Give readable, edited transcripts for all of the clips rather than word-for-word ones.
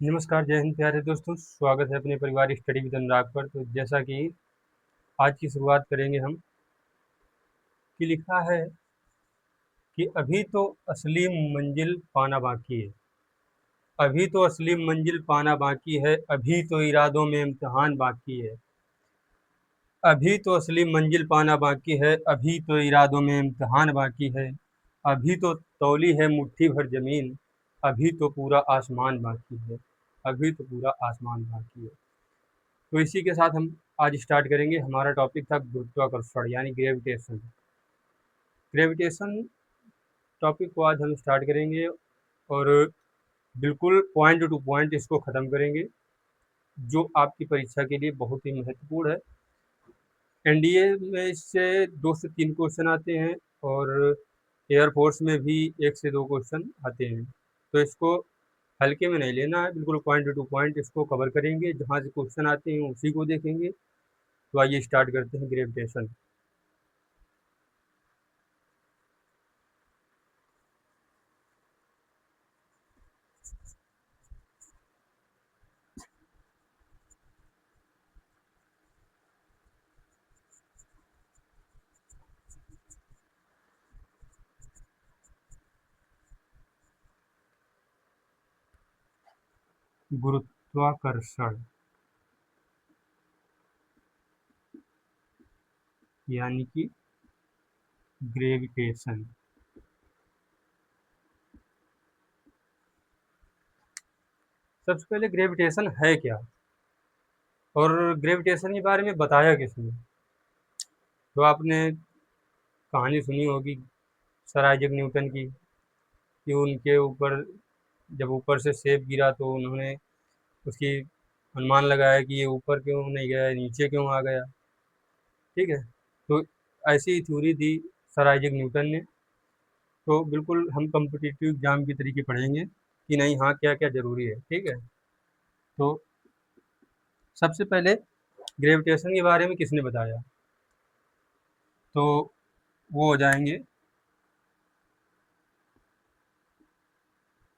नमस्कार, जय हिंद प्यारे दोस्तों। स्वागत है अपने परिवार स्टडी विद अनुराग पर। तो जैसा कि आज की शुरुआत करेंगे हम कि लिखा है कि अभी तो असली मंजिल पाना बाकी है। अभी तो असली मंजिल पाना बाकी है, अभी तो इरादों में इम्तिहान बाकी है। अभी तो असली मंजिल पाना बाकी है, अभी तो इरादों में इम्तिहान बाकी है। अभी तो तौली है मुट्ठी भर ज़मीन, अभी तो पूरा आसमान बाकी है। अभी तो पूरा आसमान बाकी है। तो इसी के साथ हम आज स्टार्ट करेंगे। हमारा टॉपिक था गुरुत्वाकर्षण यानी ग्रेविटेशन। ग्रेविटेशन टॉपिक को आज हम स्टार्ट करेंगे और बिल्कुल पॉइंट टू पॉइंट इसको ख़त्म करेंगे, जो आपकी परीक्षा के लिए बहुत ही महत्वपूर्ण है। एनडीए में इससे 2 से 3 क्वेश्चन आते हैं और एयरफोर्स में भी 1 से 2 क्वेश्चन आते हैं। तो इसको हल्के में नहीं लेना है, बिल्कुल पॉइंट टू पॉइंट इसको कवर करेंगे। जहाँ से क्वेश्चन आते हैं उसी को देखेंगे। तो आइए स्टार्ट करते हैं ग्रेविटेशन। गुरुत्वाकर्षण यानी कि ग्रेविटेशन। सबसे पहले ग्रेविटेशन है क्या और ग्रेविटेशन के बारे में बताया किसने? तो आपने कहानी सुनी होगी सर आइजैक न्यूटन की, कि उनके ऊपर जब ऊपर से सेब गिरा तो उन्होंने उसकी अनुमान लगाया कि ये ऊपर क्यों नहीं गया, नीचे क्यों आ गया। ठीक है। तो ऐसी ही थ्योरी दी सर आइजैक न्यूटन ने। तो बिल्कुल हम कॉम्पिटिटिव एग्जाम की तरीके पढ़ेंगे कि नहीं, हाँ क्या क्या ज़रूरी है। ठीक है। तो सबसे पहले ग्रेविटेशन के बारे में किसने बताया? तो वो हो जाएंगे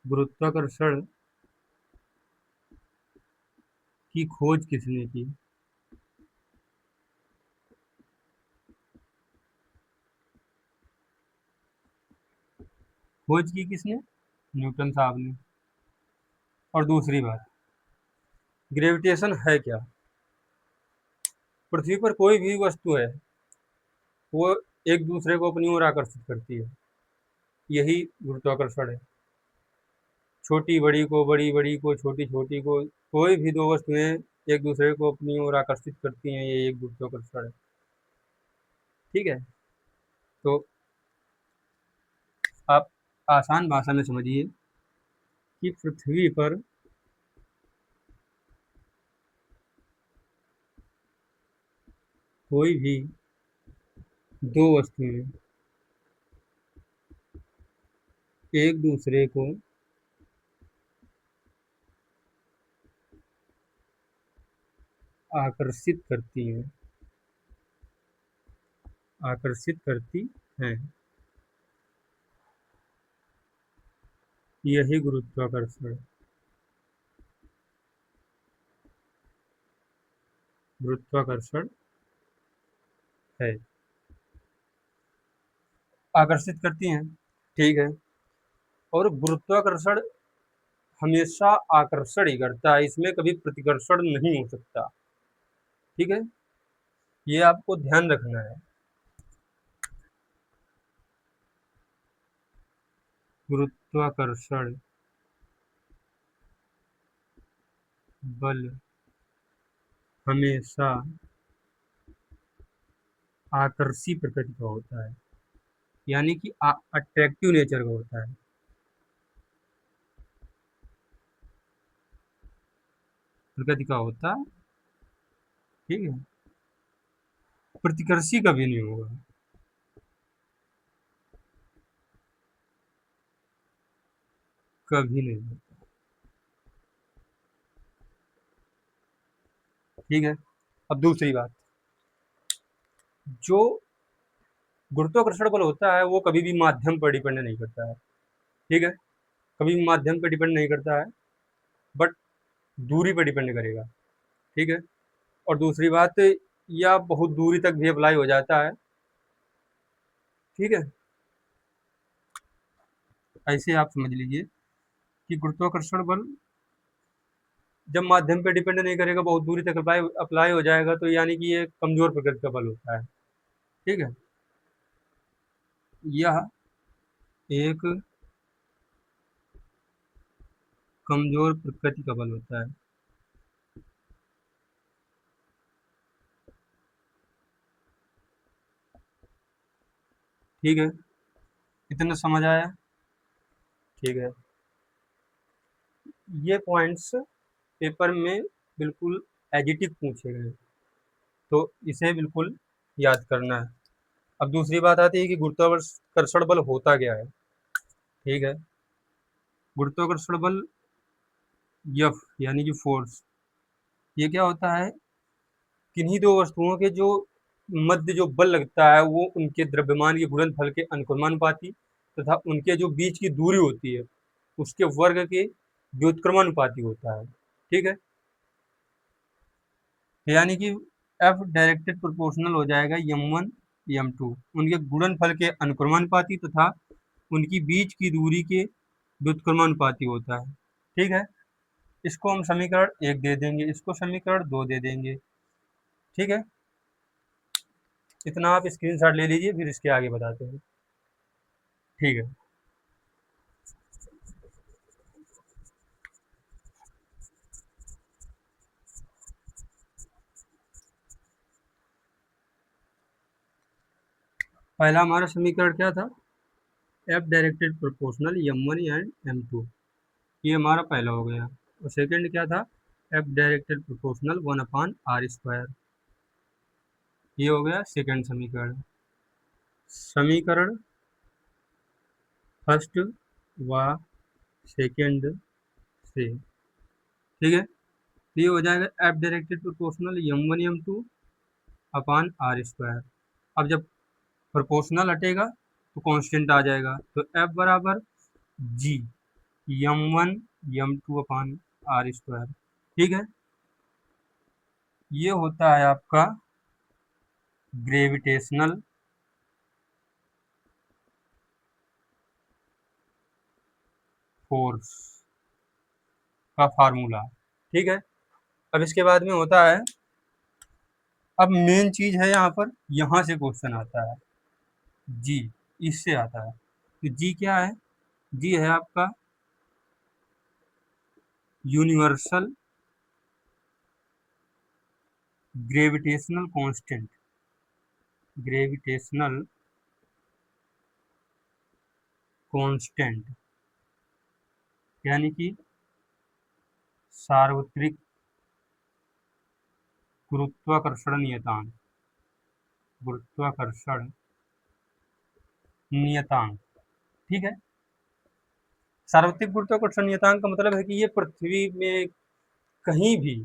गुरुत्वाकर्षण की खोज किसने की? खोज की किसने? न्यूटन साहब ने। और दूसरी बात, ग्रेविटेशन है क्या? पृथ्वी पर कोई भी वस्तु है वो एक दूसरे को अपनी ओर आकर्षित करती है। यही गुरुत्वाकर्षण है। छोटी बड़ी को, बड़ी बड़ी को, छोटी छोटी को, कोई भी दो वस्तुएं एक दूसरे को अपनी ओर आकर्षित करती हैं, ये एक गुरुत्वाकर्षण है। ठीक है। तो आप आसान भाषा में समझिए कि पृथ्वी पर कोई भी दो वस्तुएं एक दूसरे को आकर्षित करती हैं, आकर्षित करती हैं, यही गुरुत्वाकर्षण, गुरुत्वाकर्षण है। आकर्षित करती हैं। ठीक है। और गुरुत्वाकर्षण हमेशा आकर्षण ही करता है, इसमें कभी प्रतिकर्षण नहीं हो सकता। ठीक है। ये आपको ध्यान रखना है। गुरुत्वाकर्षण बल हमेशा आकर्षी प्रकृति का होता है, यानी कि अट्रैक्टिव नेचर का होता है। प्रकृति का होता है। ठीक है। प्रतिकर्षी कभी नहीं होगा। कभी नहीं। ठीक है। अब दूसरी बात, जो गुरुत्वाकर्षण बल होता है वो कभी भी माध्यम पर डिपेंड नहीं करता है। ठीक है। कभी भी माध्यम पर डिपेंड नहीं करता है। बट दूरी पे डिपेंड करेगा, ठीक है। और दूसरी बात, या बहुत दूरी तक भी अप्लाई हो जाता है, ठीक है। ऐसे आप समझ लीजिए कि गुरुत्वाकर्षण बल जब माध्यम पे डिपेंड नहीं करेगा, बहुत दूरी तक अप्लाई अप्लाई हो जाएगा, तो यानी कि ये कमजोर प्रकृति का बल होता है, ठीक है। यह एक कमजोर प्रकृति का बल होता है, ठीक है। इतना समझ आया, ठीक है। ये पॉइंट्स पेपर में बिल्कुल एजिटिव पूछे गए, तो इसे बिल्कुल याद करना है। अब दूसरी बात आती है कि गुरुत्वाकर्षण बल होता क्या है, ठीक है। गुरुत्वाकर्षण बल एफ यानी कि फोर्स, ये क्या होता है, किन्हीं दो वस्तुओं के जो मध्य जो बल लगता है वो उनके द्रव्यमान के गुणनफल के अनुक्रमानुपाती तथा उनके जो बीच की दूरी होती है उसके वर्ग के व्युत्क्रमानुपाती होता है, ठीक है। यानी कि एफ डायरेक्टेड प्रोपोर्शनल हो जाएगा m1 m2 उनके गुणनफल के अनुक्रमानुपाती तथा उनकी बीच की दूरी के व्युत्क्रमानुपाती होता है, ठीक है। इसको हम समीकरण 1 दे देंगे, इसको समीकरण 2 दे देंगे, ठीक है। इतना आप स्क्रीनशॉट ले लीजिए, फिर इसके आगे बताते हैं, ठीक है। पहला हमारा समीकरण क्या था, F directed proportional m1 and m2, ये हमारा पहला हो गया। और सेकंड क्या था, एफ डायरेक्टेड प्रोपोर्शनल 1/r², ये हो गया सेकंड समीकरण। समीकरण फर्स्ट व सेकंड से, ठीक है। ये हो जाएगा F directed proportional m1 m2 अपान r²। अब जब प्रोपोर्शनल हटेगा तो कांस्टेंट आ जाएगा, तो एफ बराबर जी m1 m2 अपान r², ठीक है। ये होता है आपका ग्रेविटेशनल फोर्स का फार्मूला, ठीक है। अब इसके बाद में होता है, अब मेन चीज है यहाँ पर, यहाँ से क्वेश्चन आता है जी, इससे आता है। तो जी क्या है, जी है आपका universal gravitational constant, gravitational constant यानी कि सार्वत्रिक गुरुत्वाकर्षण नियतांक, गुरुत्वाकर्षण नियतांक, ठीक है। सार्वत्रिक गुरुत्वाकर्षण नियतांक का मतलब है कि ये पृथ्वी में कहीं भी,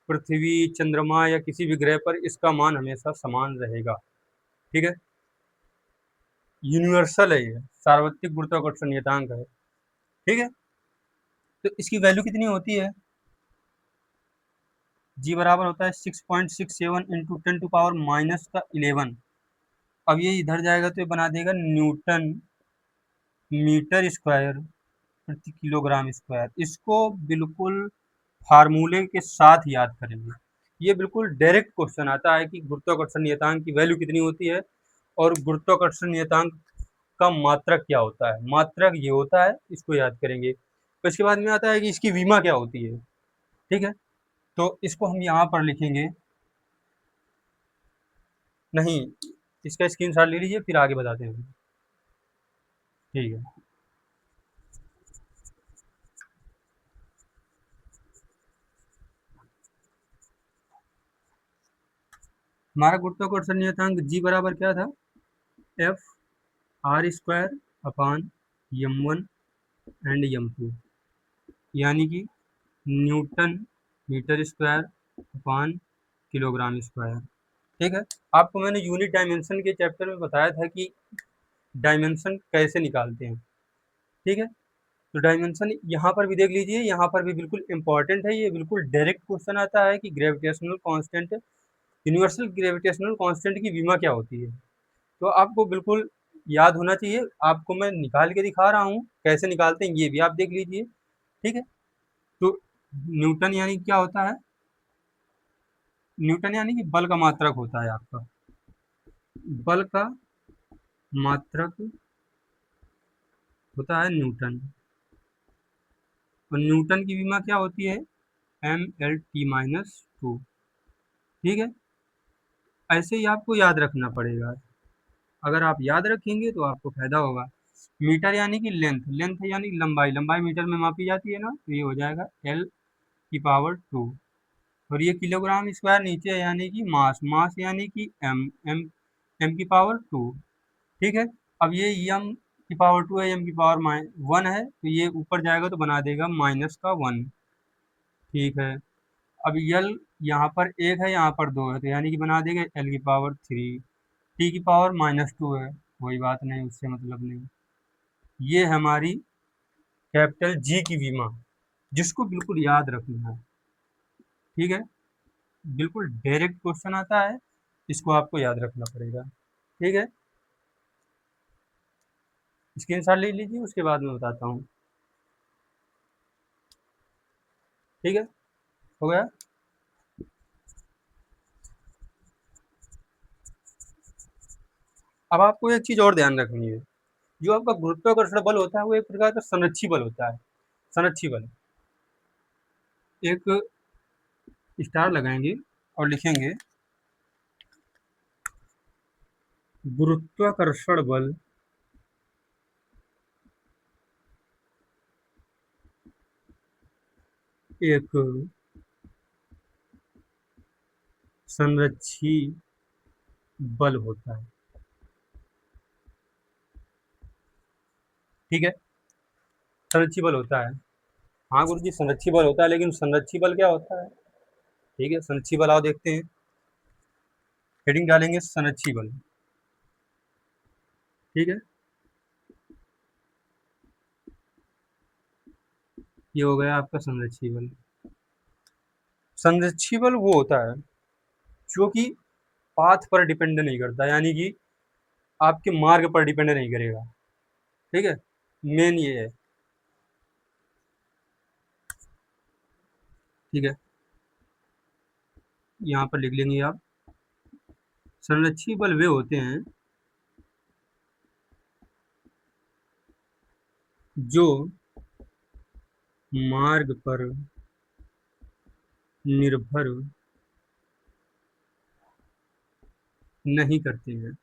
पृथ्वी चंद्रमा या किसी भी ग्रह पर इसका मान हमेशा समान रहेगा, ठीक है। यूनिवर्सल है, ये सार्वत्रिक गुरुत्वाकर्षण नियतांक है, ठीक है। तो इसकी वैल्यू कितनी होती है, जी बराबर होता है 6.67 इंटू 10⁻⁻11। अब ये इधर जाएगा तो ये बना देगा न्यूटन मीटर स्क्वायर प्रति किलोग्राम स्क्वायर। इसको बिल्कुल फार्मूले के साथ याद करेंगे, ये बिल्कुल डायरेक्ट क्वेश्चन आता है कि गुरुत्वाकर्षण नियतांक की वैल्यू कितनी होती है और गुरुत्वाकर्षण नियतांक का मात्रक क्या होता है। मात्रक ये होता है, इसको याद करेंगे। तो इसके बाद में आता है कि इसकी विमा क्या होती है, ठीक है। तो इसको हम यहाँ पर लिखेंगे, नहीं, इसका स्क्रीनशॉट ले लीजिए, फिर आगे बताते हैं, ठीक है। हमारा गुरुत्वाकर्षण नियतांक जी बराबर क्या था, F r² upon m1 and m2 यानी कि newton metre square upon kilogram square, ठीक है। आपको मैंने यूनिट डायमेंशन के चैप्टर में बताया था कि डायमेंशन कैसे निकालते हैं, ठीक है। तो डायमेंशन यहाँ पर भी देख लीजिए, यहाँ पर भी बिल्कुल इंपॉर्टेंट है, ये बिल्कुल डायरेक्ट क्वेश्चन आता है कि gravitational constant, universal gravitational constant की विमा क्या होती है। तो आपको बिल्कुल याद होना चाहिए। आपको मैं निकाल के दिखा रहा हूँ, कैसे निकालते हैं ये भी आप देख लीजिए, ठीक है। तो न्यूटन यानी क्या होता है, न्यूटन यानी कि बल का मात्रक होता है आपका, बल का मात्रक होता है न्यूटन। और न्यूटन की विमा क्या होती है, m/t-2, ठीक है। ऐसे ही आपको याद रखना पड़ेगा, अगर आप याद रखेंगे तो आपको फायदा होगा। मीटर यानी कि लेंथ, लेंथ यानी कि लंबाई, लंबाई मीटर में मापी जाती है ना, तो ये हो जाएगा L⁻²। और ये किलोग्राम स्क्वायर नीचे है, यानी कि मास, मास यानी कि m/2, ठीक है। अब ये m⁻²है, m⁻1 है, तो ये ऊपर जाएगा तो बना देगा -1, ठीक है। अब यल यहाँ पर एक है, यहाँ पर दो है, तो यानी कि बना देगा L⁻3। t⁻−2 है, कोई बात नहीं, उससे मतलब नहीं। ये हमारी कैपिटल जी की विमा, जिसको बिल्कुल याद रखना है, ठीक है। बिल्कुल डायरेक्ट क्वेश्चन आता है, इसको आपको याद रखना पड़ेगा, ठीक है। स्क्रीनशॉट ले लीजिए, उसके बाद मैं बताता हूँ, ठीक है। हो गया। अब आपको एक चीज और ध्यान रखनी है, जो आपका गुरुत्वाकर्षण बल होता है वो एक प्रकार का संरक्षी बल होता है। संरक्षी बल, एक स्टार लगाएंगे और लिखेंगे गुरुत्वाकर्षण बल एक संरक्षी बल होता है, ठीक है। संरक्षी बल होता है, हाँ गुरु जी संरक्षी बल होता है, लेकिन संरक्षी बल क्या होता है, ठीक है। संरक्षी बल आओ देखते हैं, हेडिंग डालेंगे संरक्षी बल, ठीक है। ये हो गया आपका संरक्षी बल। संरक्षी बल वो होता है जो कि पाथ पर डिपेंड नहीं करता, यानी कि आपके मार्ग पर डिपेंड नहीं करेगा, ठीक है। मेन ये है, ठीक है। यहाँ पर लिख लेंगे आप, संरक्षी बल वे होते हैं जो मार्ग पर निर्भर नहीं करते हैं,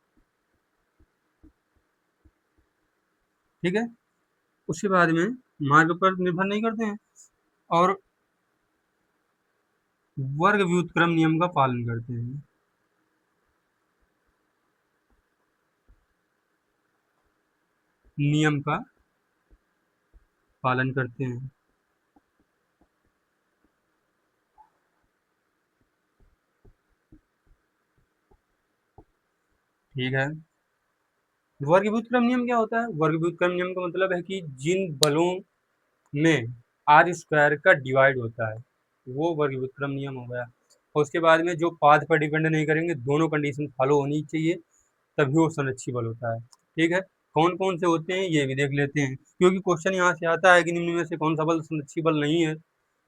ठीक है। उसके बाद में मार्ग पर निर्भर नहीं करते हैं और वर्ग व्युत्क्रम नियम का पालन करते हैं, नियम का पालन करते हैं, ठीक है। वर्ग व्युत्क्रम नियम क्या होता है, वर्ग व्युत्क्रम नियम का मतलब है कि जिन बलों में आर स्क्वायर का डिवाइड होता है वो वर्ग व्युत्क्रम नियम हो गया। और उसके बाद में जो पाथ पर डिपेंड नहीं करेंगे, दोनों कंडीशन फॉलो होनी चाहिए, तभी वो संरक्षी बल होता है, ठीक है। कौन कौन से होते हैं ये भी देख लेते हैं, क्योंकि क्वेश्चन यहाँ से आता है कि निम्न में से कौन सा बल संरक्षी बल नहीं है,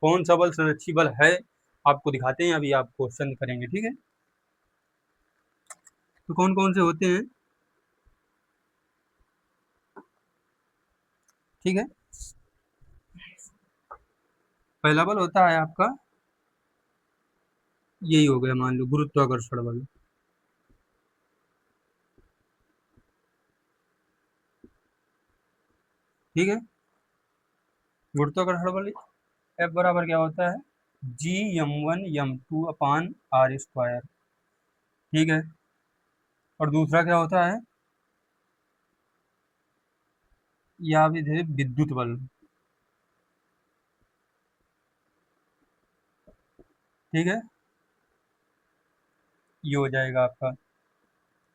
कौन सा बल संरक्षी बल है, आपको दिखाते हैं, अभी आप क्वेश्चन करेंगे, ठीक है। तो कौन कौन से होते हैं, ठीक है। पहला बल होता है आपका, यही हो गया, मान लो गुरुत्वाकर्षण बल, ठीक है। गुरुत्वाकर्षण बल एफ बराबर क्या होता है, G m1 m2/r², ठीक है। और दूसरा क्या होता है, या भी थे विद्युत बल, ठीक है। ये हो जाएगा आपका,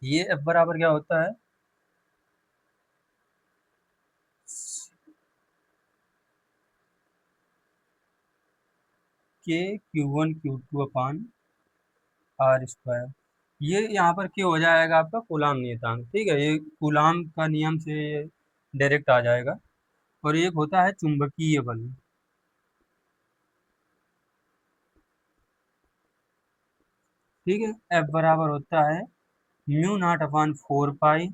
ये एफ बराबर क्या होता है, के Q1 Q2 अपान आर स्क्वायर। ये यहाँ पर क्या हो जाएगा आपका कूलाम नियतांक, ठीक है, ये कूलाम का नियम से डायरेक्ट आ जाएगा। और एक होता है चुंबकीय बल, ठीक है, एफ बराबर होता है mu nought upon 4 pi,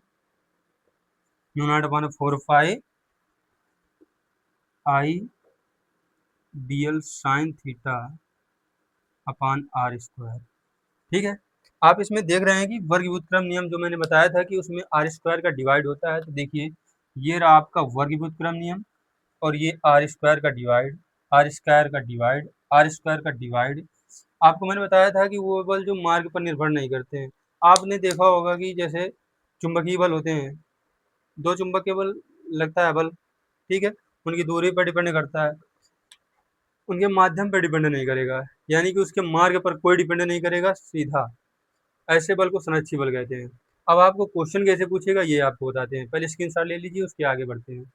mu nought upon 4 pi I D L sine theta upon R square, ठीक है। आप इसमें देख रहे हैं कि वर्ग व्युत्क्रम नियम जो मैंने बताया था कि उसमें आर स्क्वायर का डिवाइड होता है, तो देखिए ये रहा आपका वर्ग व्युत्क्रम नियम, और ये आर स्क्वायर का डिवाइड, आर स्क्वायर का डिवाइड, आर स्क्वायर का डिवाइड। आपको मैंने बताया था कि वो बल जो मार्ग पर निर्भर नहीं करते हैं। आपने देखा होगा कि जैसे चुंबकीय बल होते हैं, दो चुंबकीय बल लगता है बल, ठीक है, उनकी दूरी पर डिपेंड करता है, उनके माध्यम पर डिपेंड नहीं करेगा, यानी कि उसके मार्ग पर कोई डिपेंड नहीं करेगा सीधा। ऐसे बल को संरक्षी बल कहते हैं। अब आपको क्वेश्चन कैसे पूछेगा ये आपको बताते हैं, पहले स्क्रीनशॉट ले लीजिए, उसके आगे बढ़ते हैं।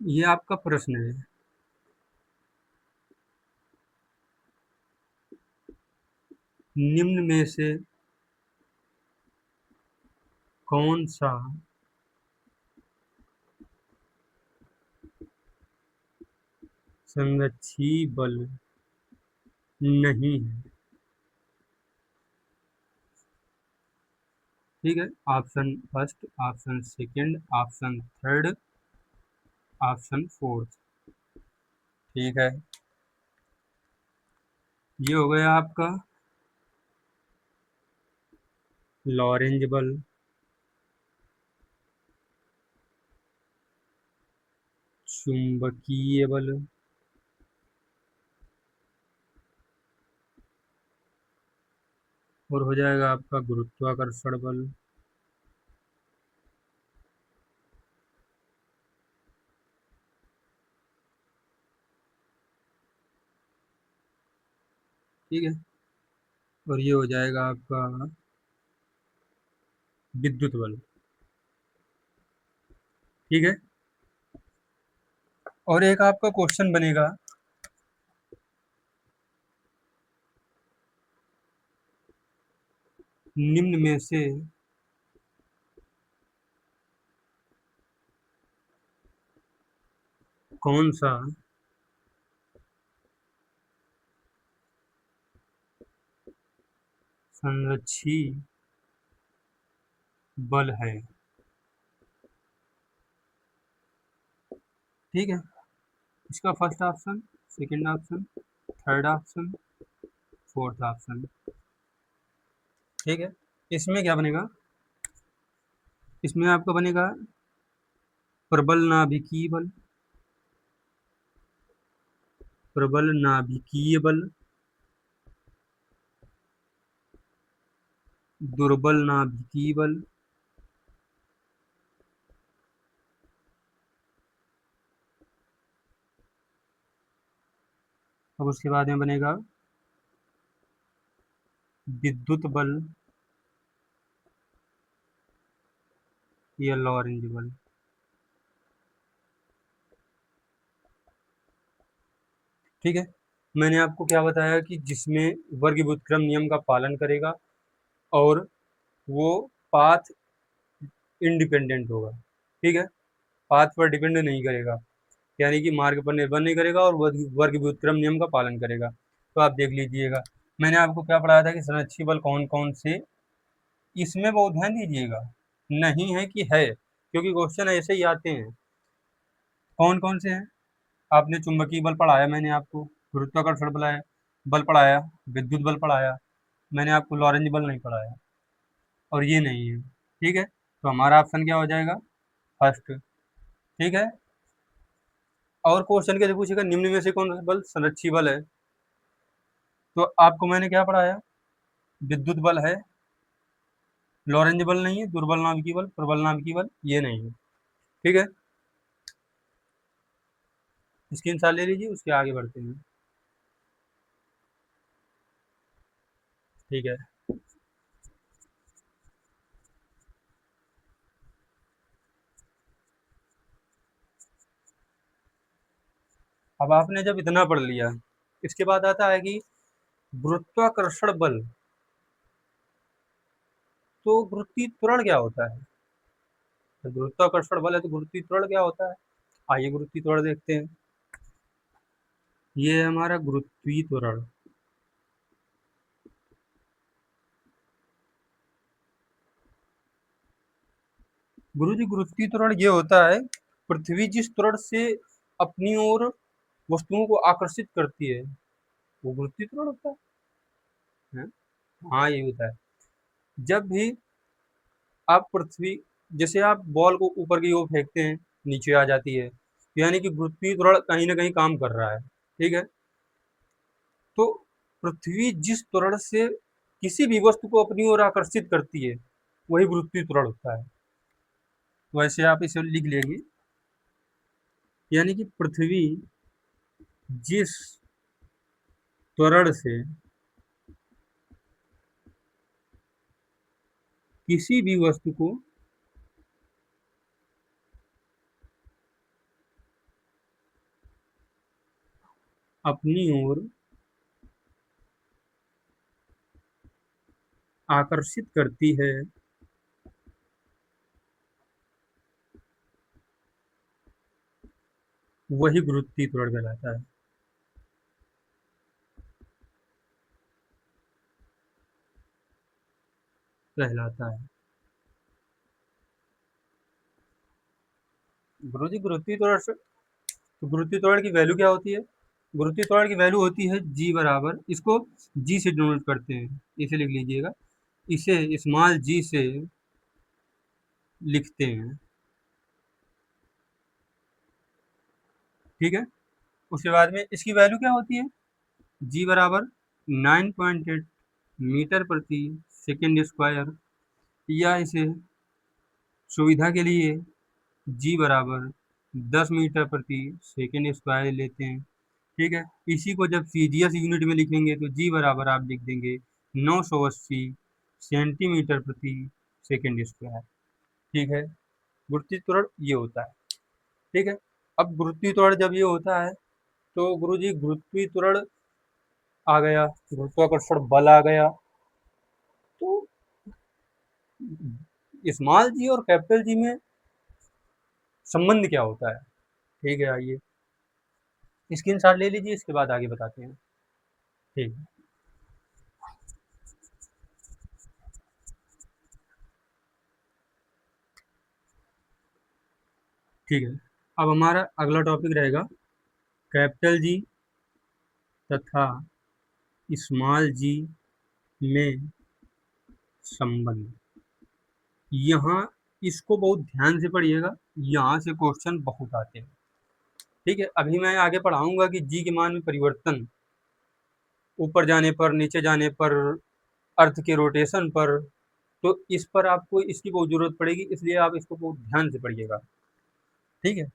ये आपका प्रश्न है, निम्न में से कौन सा संरक्षी बल नहीं है, ठीक है, option first, option second, option third, option fourth, ठीक है। ये हो गया आपका लॉरेंज बल, चुंबकीय बल, और हो जाएगा आपका गुरुत्वाकर्षण बल, ठीक है, और ये हो जाएगा आपका विद्युत बल, ठीक है। और एक आपका क्वेश्चन बनेगा, निम्न में से कौन सा संरक्षी बल है, ठीक है। इसका first option, second option, third option, fourth option, ठीक है। इसमें क्या बनेगा, इसमें आपका बनेगा प्रबल नाभिकीय बल, प्रबल नाभिकीय बल, दुर्बल नाभिकीय बल, अब उसके बाद में बनेगा विद्युत बल या लॉरेंज बल, ठीक है। मैंने आपको क्या बताया कि जिसमें वर्ग व्युत्क्रम नियम का पालन करेगा और वो पाथ इंडिपेंडेंट होगा, ठीक है, पाथ पर डिपेंड नहीं करेगा, यानी कि मार्ग पर निर्भर नहीं करेगा और वर्ग व्युत्क्रम नियम का पालन करेगा। तो आप देख लीजिएगा, मैंने आपको क्या पढ़ाया था कि संरक्षी बल कौन कौन से, इसमें बहुत ध्यान दीजिएगा, नहीं है कि है, क्योंकि क्वेश्चन ऐसे ही आते हैं। कौन कौन से हैं, आपने चुंबकीय बल पढ़ाया, मैंने आपको गुरुत्वाकर्षण बल पढ़ाया, विद्युत बल पढ़ाया, मैंने आपको लॉरेंज बल नहीं पढ़ाया, और ये नहीं है, ठीक है। तो हमारा ऑप्शन क्या हो जाएगा, फर्स्ट, ठीक है। और क्वेश्चन कैसे पूछेगा, निम्न में से कौन सा बल संरक्षी बल है, तो आपको मैंने क्या पढ़ाया, विद्युत बल है, लॉरेंज बल नहीं है, दुर्बल नाभिकीय बल, प्रबल नाभिकीय बल, ये नहीं है, ठीक है। स्क्रीनशॉट ले लीजिए, उसके आगे बढ़ते हैं। ठीक है। अब आपने जब इतना पढ़ लिया, इसके बाद आता है कि गुरुत्वाकर्षण बल। तो गुरुत्वीय त्वरण क्या होता है? तो गुरुत्वाकर्षण बल है तो गुरुत्वीय त्वरण क्या होता है? आइए गुरुत्वीय त्वरण देखते हैं। ये है हमारा गुरुत्वीय त्वरण। गुरुजी गुरुत्वीय त्वरण ये होता है, पृथ्वी जिस त्वरण से अपनी ओर वस्तुओं को आकर्षित करती है, वो गुरुत्वीय त्वरण होता है। हाँ, ये होता है। जब भी आप पृथ्वी, जैसे आप बॉल को ऊपर की ओर फेंकते हैं, नीचे आ जाती है, तो यानी कि गुरुत्वीय त्वरण कहीं न कहीं काम कर रहा है, ठीक है? तो पृथ्वी जिस त्वरण से किसी भी वस्तु को अपनी ओर आकर्षित करती है, वही गुरुत्वीय त्वरण होता है। वैसे आप इसे लिख लेंगे, यानी कि पृथ्वी जिस त्वरण से किसी भी वस्तु को अपनी ओर आकर्षित करती है, वही गुरुत्वीय त्वरण कहलाता है। कहलाता है। गुरुजी गुरुत्वीय त्वरण से, तो गुरुत्वीय त्वरण की वैल्यू क्या होती है? गुरुत्वीय त्वरण की वैल्यू होती है जी बराबर, इसको जी से डिनोट करते हैं, इसे लिख लीजिएगा। इसे स्मॉल जी से लिखते हैं, ठीक है? उसके बाद में इसकी वैल्यू क्या होती है? जी बराबर 9.8 मीटर प्रति सेकेंड स्क्वायर, या इसे सुविधा के लिए जी बराबर 10 मीटर प्रति सेकेंड स्क्वायर लेते हैं, ठीक है? इसी को जब सीजीएस यूनिट में लिखेंगे तो जी बराबर आप लिख देंगे 980 सेंटीमीटर प्रति सेकेंड स्क्वायर, ठीक है? गुरुत्वीय त्वरण ये होता है, ठीक है? अब गुरुत्वीय त्वरण जब ये होता है, तो गुरुजी गुरुत्वीय त्वरण आ गया, गुरुत्वाकर्षण बल आ गया, तो स्मॉल जी और कैपिटल जी में संबंध क्या होता है? ठीक है, आइए स्क्रीनशॉट ले लीजिए, इसके बाद आगे बताते हैं। ठीक है। ठीक है। अब हमारा अगला टॉपिक रहेगा कैपिटल जी तथा स्मॉल जी में संबंध। यहाँ इसको बहुत ध्यान से पढ़िएगा, यहाँ से क्वेश्चन बहुत आते हैं। ठीक है, अभी मैं आगे पढ़ाऊंगा कि जी के मान में परिवर्तन ऊपर जाने पर, नीचे जाने पर, अर्थ के रोटेशन पर, तो इस पर आपको इसकी बहुत जरूरत पड़ेगी, इसलिए आप इसको बहुत ध्यान से पढ़िएगा। ठीक है।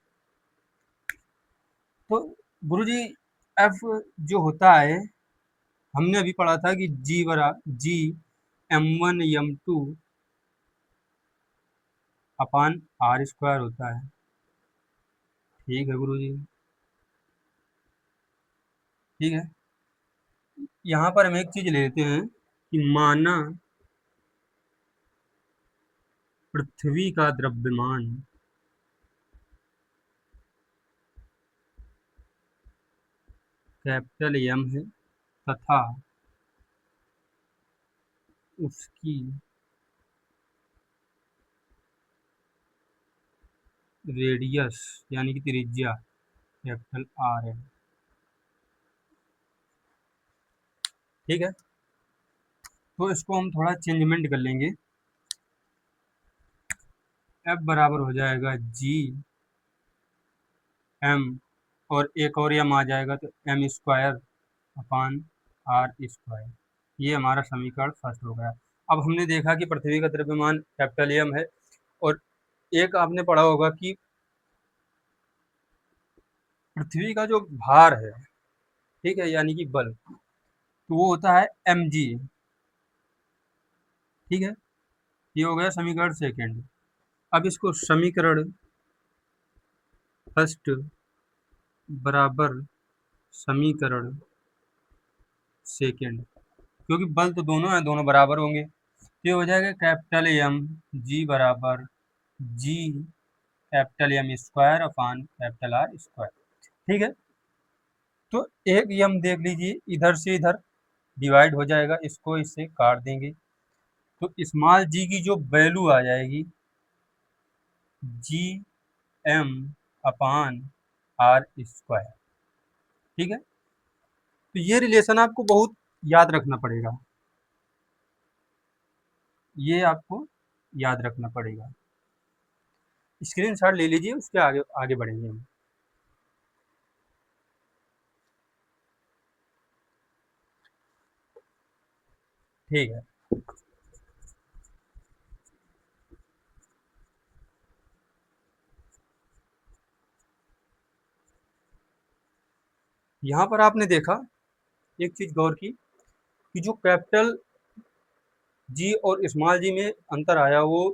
तो गुरुजी एफ जो होता है, हमने अभी पढ़ा था कि जी m1 m2 अपान आर स्क्वायर होता है। ठीक है गुरुजी। ठीक है। यहाँ पर हम एक चीज लेते हैं कि माना पृथ्वी का द्रव्यमान कैपिटल एम है तथा उसकी रेडियस यानी कि त्रिज्या कैपिटल आर है। ठीक है। तो इसको हम थोड़ा चेंजमेंट कर लेंगे। एफ बराबर हो जाएगा जी एम, और एक और एम आ जाएगा तो M square upon R square. ये हमारा समीकरण फर्स्ट हो गया। अब हमने देखा कि पृथ्वी का द्रव्यमान कैपिटल एम है, और एक आपने पढ़ा होगा कि पृथ्वी का जो भार है, ठीक है, यानी कि बल, तो वो होता है एम जी। ठीक है, ये हो गया समीकरण सेकंड। अब इसको समीकरण फर्स्ट बराबर समीकरण सेकंड, क्योंकि बल तो दोनों हैं, दोनों बराबर होंगे, तो ये हो जाएगा कैपिटल एम जी बराबर G capital M square upon capital R square. ठीक है, तो एक यम देख लीजिए, इधर से इधर डिवाइड हो जाएगा, इसको इससे काट देंगे, तो स्मॉल जी की जो वैल्यू आ जाएगी G M upon R square. ठीक है, तो ये रिलेशन आपको बहुत याद रखना पड़ेगा, ये आपको याद रखना पड़ेगा। स्क्रीनशॉट ले लीजिए, उसके आगे आगे बढ़ेंगे हम। ठीक है, यहाँ पर आपने देखा एक चीज गौर की कि जो कैपिटल जी और स्मॉल जी में अंतर आया, वो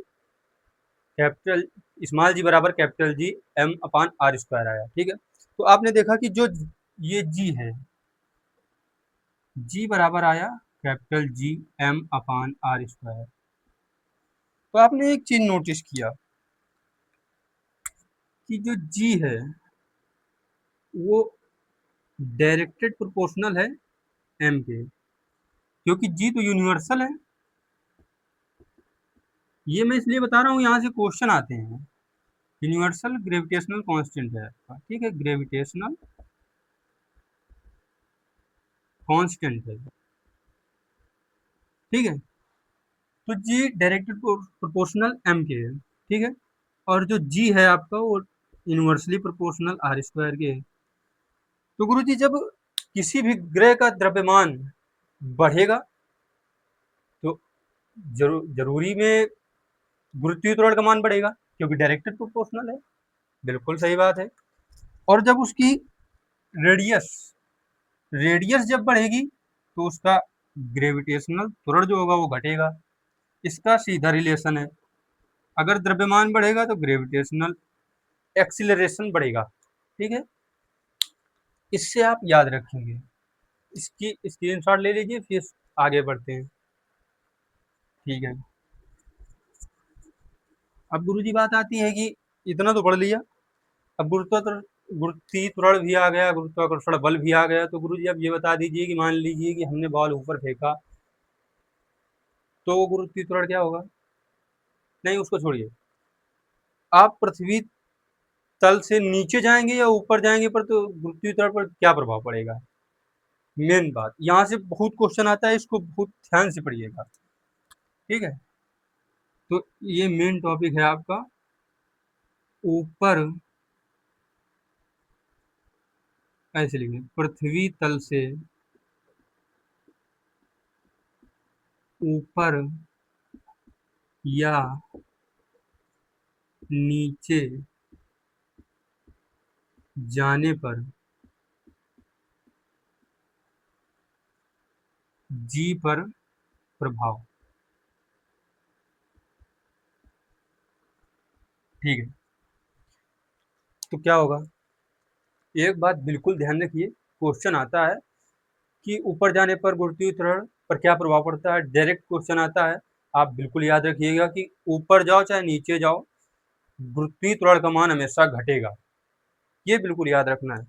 कैपिटल स्मॉल जी बराबर capital G M upon R square आया। ठीक है, तो आपने देखा कि जो ये जी है, जी बराबर आया capital G M upon R square. तो आपने एक चीज नोटिस किया कि जो जी है वो डायरेक्टेड प्रोपोर्शनल है एम के, क्योंकि जी तो यूनिवर्सल है। ये मैं इसलिए बता रहा हूँ, यहाँ से क्वेश्चन आते हैं। यूनिवर्सल ग्रेविटेशनल कांस्टेंट है आपका, ठीक है, ग्रेविटेशनल कांस्टेंट है। ठीक है, तो जी डायरेक्टेड प्रोपोर्शनल एम के है। ठीक है, और जो जी है आपका वो इनवर्सली प्रोपोर्शनल आर स्क्वायर के है। तो गुरु जी, जब किसी भी ग्रह का द्रव्यमान बढ़ेगा तो जरूरी में गुरुत्वीय त्वरण का मान बढ़ेगा, क्योंकि डायरेक्टेड प्रोपोर्शनल है। बिल्कुल सही बात है। और जब उसकी रेडियस रेडियस जब बढ़ेगी तो उसका ग्रेविटेशनल त्वरण जो होगा वो घटेगा। इसका सीधा रिलेशन है। अगर द्रव्यमान बढ़ेगा तो ग्रेविटेशनल एक्सीलरेशन बढ़ेगा। ठीक है, इससे आप याद रखेंगे। इसकी स्क्रीनशॉट ले लीजिए, फिर आगे बढ़ते हैं। ठीक है, अब गुरुजी बात आती है कि इतना तो पढ़ लिया, अब गुरुत्वीय त्वरण भी आ गया, गुरुत्वाकर्षण बल भी आ गया, तो गुरुजी अब ये बता दीजिए कि मान लीजिए कि हमने बॉल ऊपर फेंका, तो वो गुरुत्वीय त्वरण क्या होगा? नहीं, उसको छोड़िए। आप पृथ्वी तल से नीचे जाएंगे या ऊपर जाएंगे पर, तो गुरुत्वीय त्वरण पर क्या प्रभाव पड़ेगा? मेन बात यहाँ से बहुत क्वेश्चन आता है, इसको बहुत ध्यान से पढ़िएगा। ठीक है, तो ये मेन टॉपिक है आपका। ऊपर ऐसे लिखें, पृथ्वी तल से ऊपर या नीचे जाने पर जी पर प्रभाव। ठीक है, तो क्या होगा? एक बात बिल्कुल ध्यान रखिए, क्वेश्चन आता है कि ऊपर जाने पर गुरुत्वीय त्वरण पर क्या प्रभाव पड़ता है, डायरेक्ट क्वेश्चन आता है। आप बिल्कुल याद रखिएगा कि ऊपर जाओ चाहे नीचे जाओ, गुरुत्वीय त्वरण का मान हमेशा घटेगा। ये बिल्कुल याद रखना है।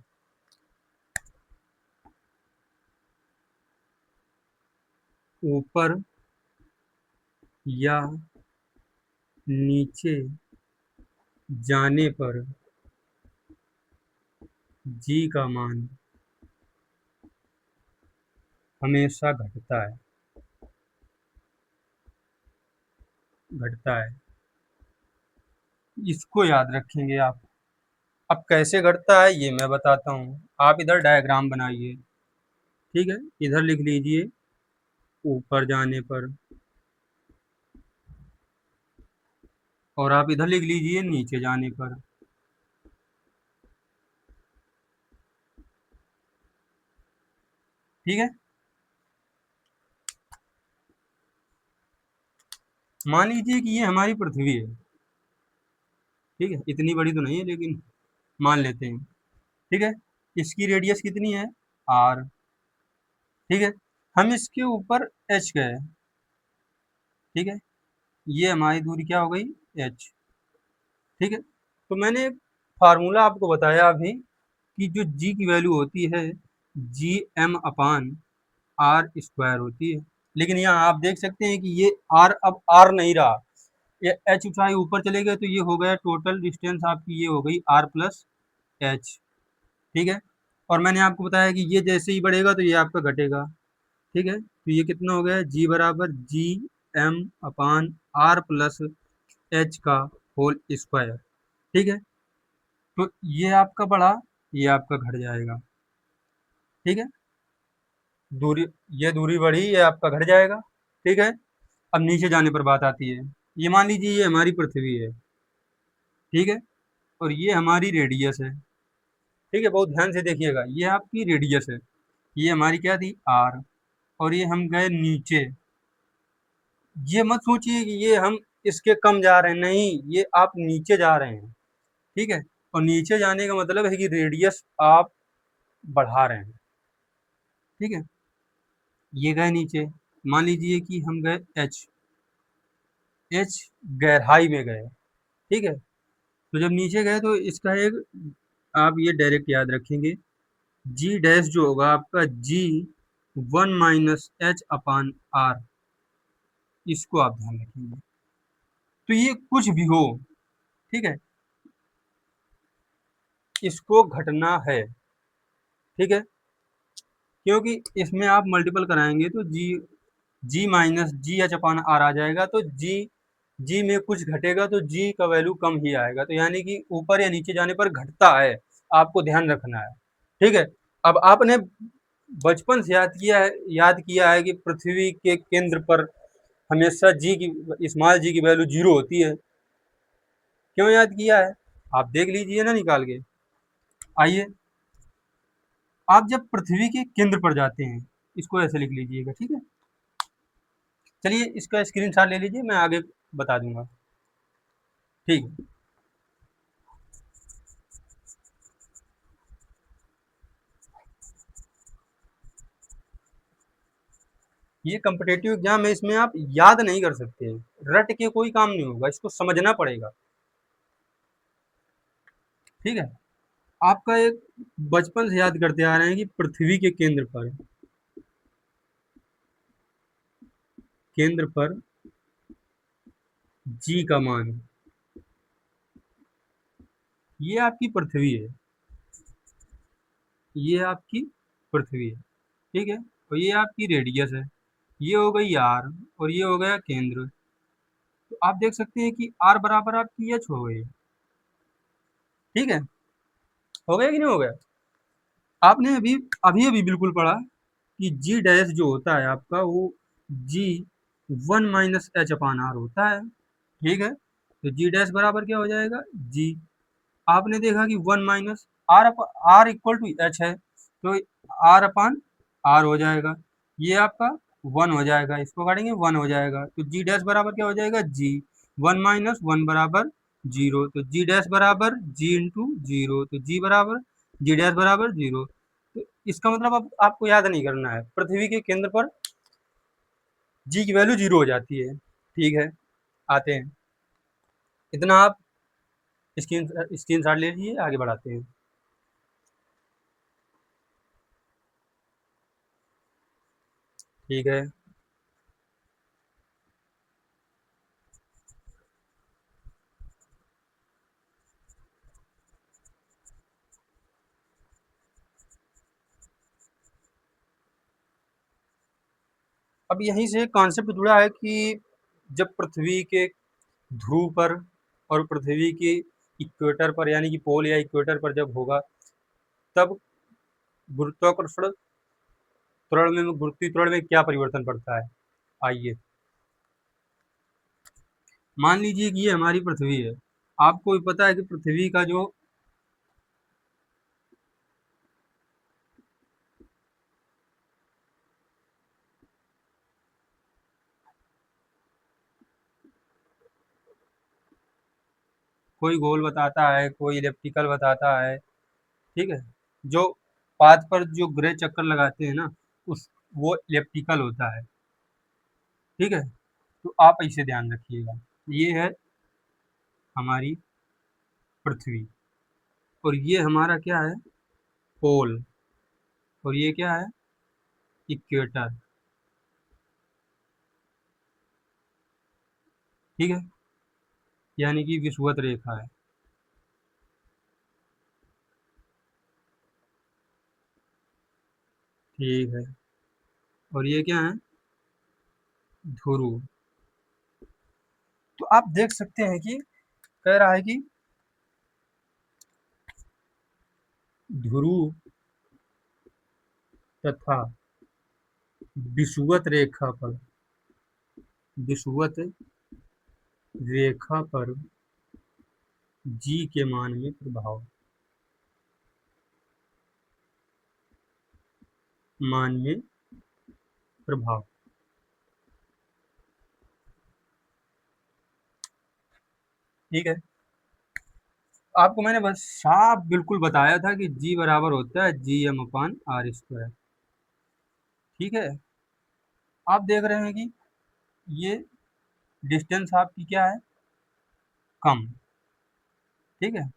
ऊपर या नीचे जाने पर जी का मान हमेशा घटता है, घटता है। इसको याद रखेंगे आप। अब कैसे घटता है ये मैं बताता हूँ। आप इधर डायग्राम बनाइए। ठीक है, इधर लिख लीजिए ऊपर जाने पर, और आप इधर लिख लीजिए नीचे जाने पर। ठीक है, मान लीजिए कि ये हमारी पृथ्वी है, ठीक है, इतनी बड़ी तो नहीं है लेकिन मान लेते हैं, ठीक है। इसकी रेडियस कितनी है, आर, ठीक है। हम इसके ऊपर एच गए, ठीक है, ये हमारी दूरी क्या हो गई, एच, ठीक है। तो मैंने फार्मूला आपको बताया अभी कि जो जी की वैल्यू होती है G M upon R square होती है, लेकिन यहाँ आप देख सकते हैं कि ये आर अब आर नहीं रहा, ये एच ऊंचाई ऊपर चले गए तो ये हो गया टोटल डिस्टेंस आपकी, ये हो गई आर प्लस एच, ठीक है। और मैंने आपको बताया कि ये जैसे ही बढ़ेगा तो ये आपका घटेगा, ठीक है। तो ये कितना हो गया, जी बराबर G M upon R plus H का होल स्क्वायर, ठीक है। तो ये आपका बढ़ा, ये आपका घट जाएगा, ठीक है। दूरी, ये दूरी बढ़ी, ये आपका घट जाएगा, ठीक है। अब नीचे जाने पर बात आती है, ये मान लीजिए ये हमारी पृथ्वी है, ठीक है, और ये हमारी रेडियस है, ठीक है। बहुत ध्यान से देखिएगा, ये आपकी रेडियस है, ये हमारी क्या थी, आर, और ये हम गए नीचे। ये मत सोचिए कि ये हम इसके कम जा रहे हैं, नहीं, ये आप नीचे जा रहे हैं, ठीक है। और नीचे जाने का मतलब है कि रेडियस आप बढ़ा रहे हैं, ठीक है। ये गए नीचे, मान लीजिए कि हम गए एच, एच गहराई में गए, ठीक है। तो जब नीचे गए तो इसका एक, आप ये डायरेक्ट याद रखेंगे, जी डैश जो होगा आपका G one minus H upon R, इसको आप ध्यान रखेंगे। तो ये कुछ भी हो, ठीक है, इसको घटना है, ठीक है, क्योंकि इसमें आप मल्टीपल कराएंगे तो G, G minus G H upon R आ जाएगा, तो जी, जी में कुछ घटेगा तो जी का वैल्यू कम ही आएगा, तो यानी कि ऊपर या नीचे जाने पर घटता है, आपको ध्यान रखना है, ठीक है। अब आपने बचपन से याद किया है कि पृथ्वी के केंद्र पर हमेशा जी की, स्मॉल जी की वैल्यू जीरो होती है, क्यों याद किया है, आप देख लीजिए ना निकाल के। आइए, आप जब पृथ्वी के केंद्र पर जाते हैं, इसको ऐसे लिख लीजिएगा, ठीक है। चलिए इसका स्क्रीनशॉट ले लीजिए, मैं आगे बता दूंगा, ठीक है। ये कम्पिटेटिव एग्जाम है, इसमें आप याद नहीं कर सकते, रट के कोई काम नहीं होगा, इसको समझना पड़ेगा, ठीक है। आपका एक बचपन से याद करते आ रहे हैं कि पृथ्वी के केंद्र पर जी का मान, ये आपकी पृथ्वी है, ये आपकी पृथ्वी है, ठीक है। और ये आपकी रेडियस है, ये हो गई आर, और ये हो गया केंद्र। तो आप देख सकते हैं कि आर बराबर आपकी एच हो गई, ठीक है। हो गया कि नहीं हो गया, आपने अभी अभी अभी बिल्कुल पढ़ा कि जी डैश जो होता है आपका वो G one minus H upon R होता है, ठीक है। तो जी डैश बराबर क्या हो जाएगा, जी, आपने देखा कि one minus R, R equal to H है, तो आर अपान आर हो जाएगा, ये आपका वन हो जाएगा, इसको काटेंगे वन हो जाएगा, तो जी डैश बराबर क्या हो जाएगा, जी वन माइनस वन बराबर जीरो, तो जी डैश बराबर जी इंटू जीरो, तो जी बराबर जी डैश बराबर जीरो। तो इसका मतलब अब आपको याद नहीं करना है, पृथ्वी के केंद्र पर जी की वैल्यू जीरो हो जाती है, ठीक है। आते हैं, इतना आप स्क्रीन शॉट ले लीजिए, आगे बढ़ाते हैं, ठीक है। अब यहीं से कॉन्सेप्ट जुड़ा है कि जब पृथ्वी के ध्रुव पर और पृथ्वी के इक्वेटर पर, यानी कि पोल या इक्वेटर पर जब होगा, तब गुरुत्वाकर्षण गुरुत्वीय त्वरण में क्या परिवर्तन पड़ता है। आइए, मान लीजिए कि ये हमारी पृथ्वी है, आपको भी पता है कि पृथ्वी का जो, कोई गोल बताता है, कोई इलिप्टिकल बताता है, ठीक है। जो पाथ पर जो ग्रे चक्कर लगाते हैं ना, उस वो इलिप्टिकल होता है, ठीक है। तो आप इसे ध्यान रखिएगा। ये है हमारी पृथ्वी, और ये हमारा क्या है, पोल, और ये क्या है, इक्वेटर, ठीक है, यानी कि विषुवत रेखा है, ठीक है। और ये क्या है, ध्रुव। तो आप देख सकते हैं कि कह रहा है कि ध्रुव तथा विषुवत रेखा पर, विषुवत रेखा पर जी के मान में प्रभाव, मान में प्रभाव, ठीक है। आपको मैंने बस साफ बिल्कुल बताया था कि जी बराबर होता है Gm/r², ठीक है। आप देख रहे हैं कि ये डिस्टेंस आपकी क्या है, कम, ठीक है,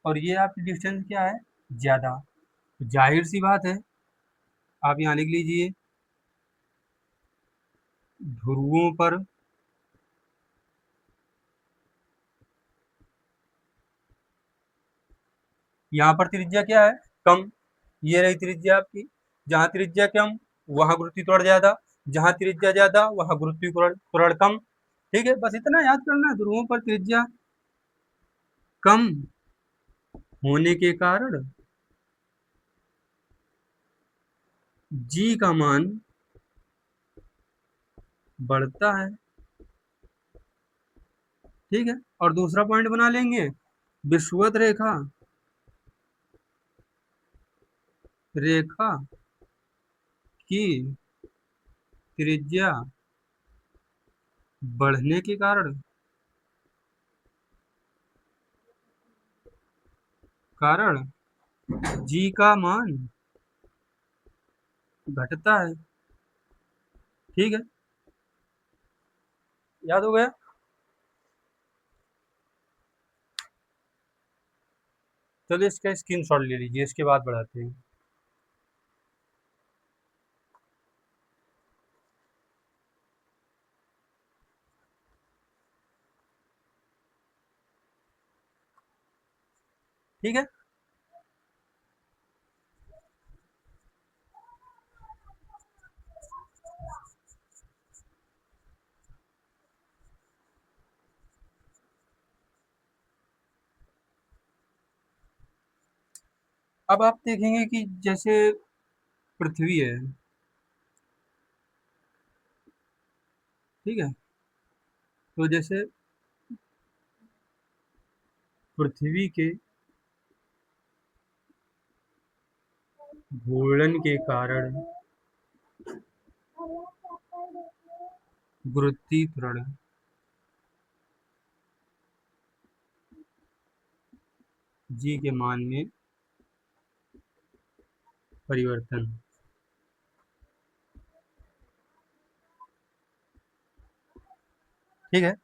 और ये आपकी डिस्टेंस क्या है, ज़्यादा। तो जाहिर सी बात है, आप यहाँ लिख लीजिए, ध्रुवों पर यहाँ पर त्रिज्या क्या है, कम, ये रही त्रिज्या आपकी। जहाँ त्रिज्या कम वहाँ गुरुत्वीय त्वरण ज़्यादा, जहाँ त्रिज्या ज़्यादा वहाँ गुरुत्वीय त्वरण कम, ठीक है। बस इतना याद करना है, ध्रुवों पर त्रिज्या कम होने के कारण जी का मान बढ़ता है, ठीक है। और दूसरा पॉइंट बना लेंगे, विषुवत रेखा, रेखा की त्रिज्या बढ़ने के कारण, कारण जी का मान घटता है, ठीक है। याद हो गया। चलिए इसका स्क्रीनशॉट ले लीजिए, इसके बाद बढ़ाते हैं। ठीक है, अब आप देखेंगे कि जैसे पृथ्वी है, ठीक है। तो जैसे पृथ्वी के घूर्णन के कारण गुरुत्वीय त्वरण जी के मान में परिवर्तन, ठीक है।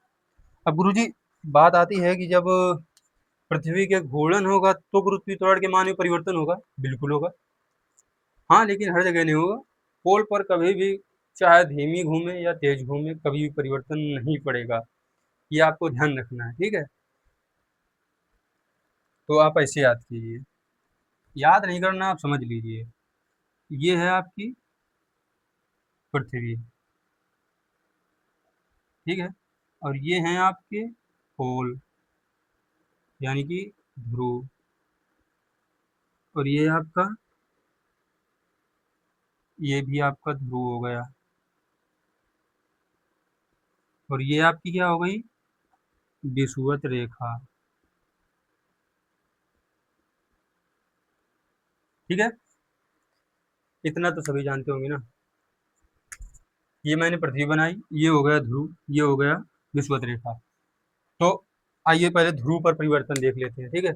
अब गुरुजी बात आती है कि जब पृथ्वी के घूर्णन होगा तो गुरुत्वीय त्वरण के मान में परिवर्तन होगा, बिल्कुल होगा। हाँ, लेकिन हर जगह नहीं होगा। पोल पर कभी भी चाहे धीमी घूमे या तेज घूमे, कभी भी परिवर्तन नहीं पड़ेगा। ये आपको ध्यान रखना है, ठीक है। तो आप ऐसे याद कीजिए, याद नहीं करना, आप समझ लीजिए। ये है आपकी पृथ्वी, ठीक है, और ये हैं आपके पोल, यानी कि ध्रुव, और ये आपका, ये भी आपका ध्रुव हो गया, और ये आपकी क्या हो गई, विषुवत रेखा, ठीक है। इतना तो सभी जानते होंगे ना। ये मैंने पृथ्वी बनाई, ये हो गया ध्रुव, ये हो गया विषुवत रेखा। तो आइए पहले ध्रुव पर परिवर्तन देख लेते हैं, ठीक है।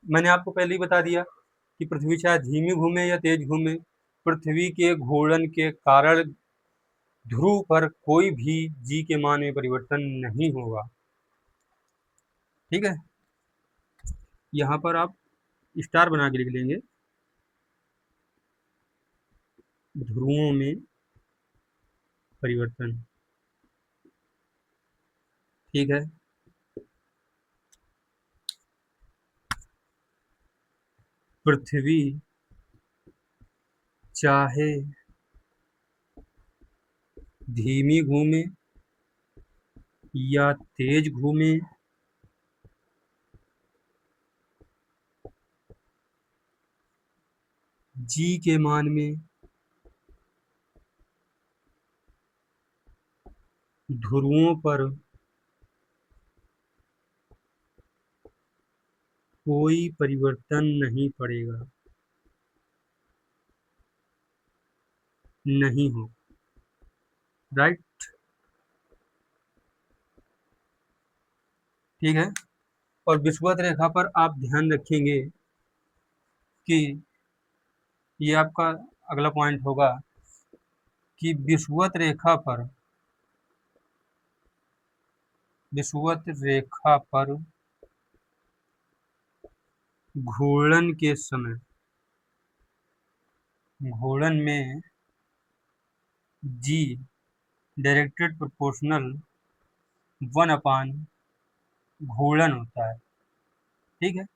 मैंने आपको पहले ही बता दिया कि पृथ्वी चाहे धीमी घूमे या तेज घूमे, पृथ्वी के घूर्णन के कारण ध्रुव पर कोई भी जी के मान में परिवर्तन नहीं होगा, ठीक है। यहाँ पर आप स्टार बना के लिख लेंगे, ध्रुवों में परिवर्तन, ठीक है। पृथ्वी चाहे धीमी घूमे या तेज घूमे, जी के मान में ध्रुवों पर कोई परिवर्तन नहीं पड़ेगा, नहीं हो, राइट, ठीक है। और विषुवत रेखा पर आप ध्यान रखेंगे कि ये आपका अगला पॉइंट होगा कि विषुवत रेखा पर घूर्णन के समय, घूर्णन में जी डायरेक्टेड प्रोपोर्शनल 1 घूर्णन होता है, ठीक है।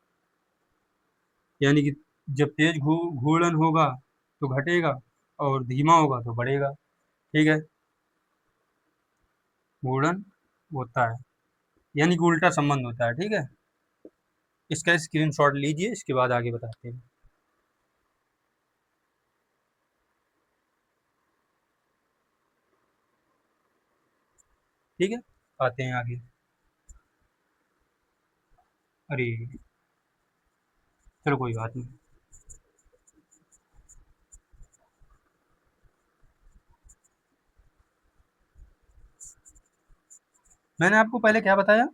यानी कि जब तेज घूर्णन होगा तो घटेगा और धीमा होगा तो बढ़ेगा, ठीक है। घूर्णन होता है यानी कि उल्टा संबंध होता है, ठीक है। इसका स्क्रीनशॉट लीजिए, इसके बाद आगे बताते हैं, ठीक है। आते हैं आगे। अरे चलो कोई बात नहीं। मैंने आपको पहले क्या बताया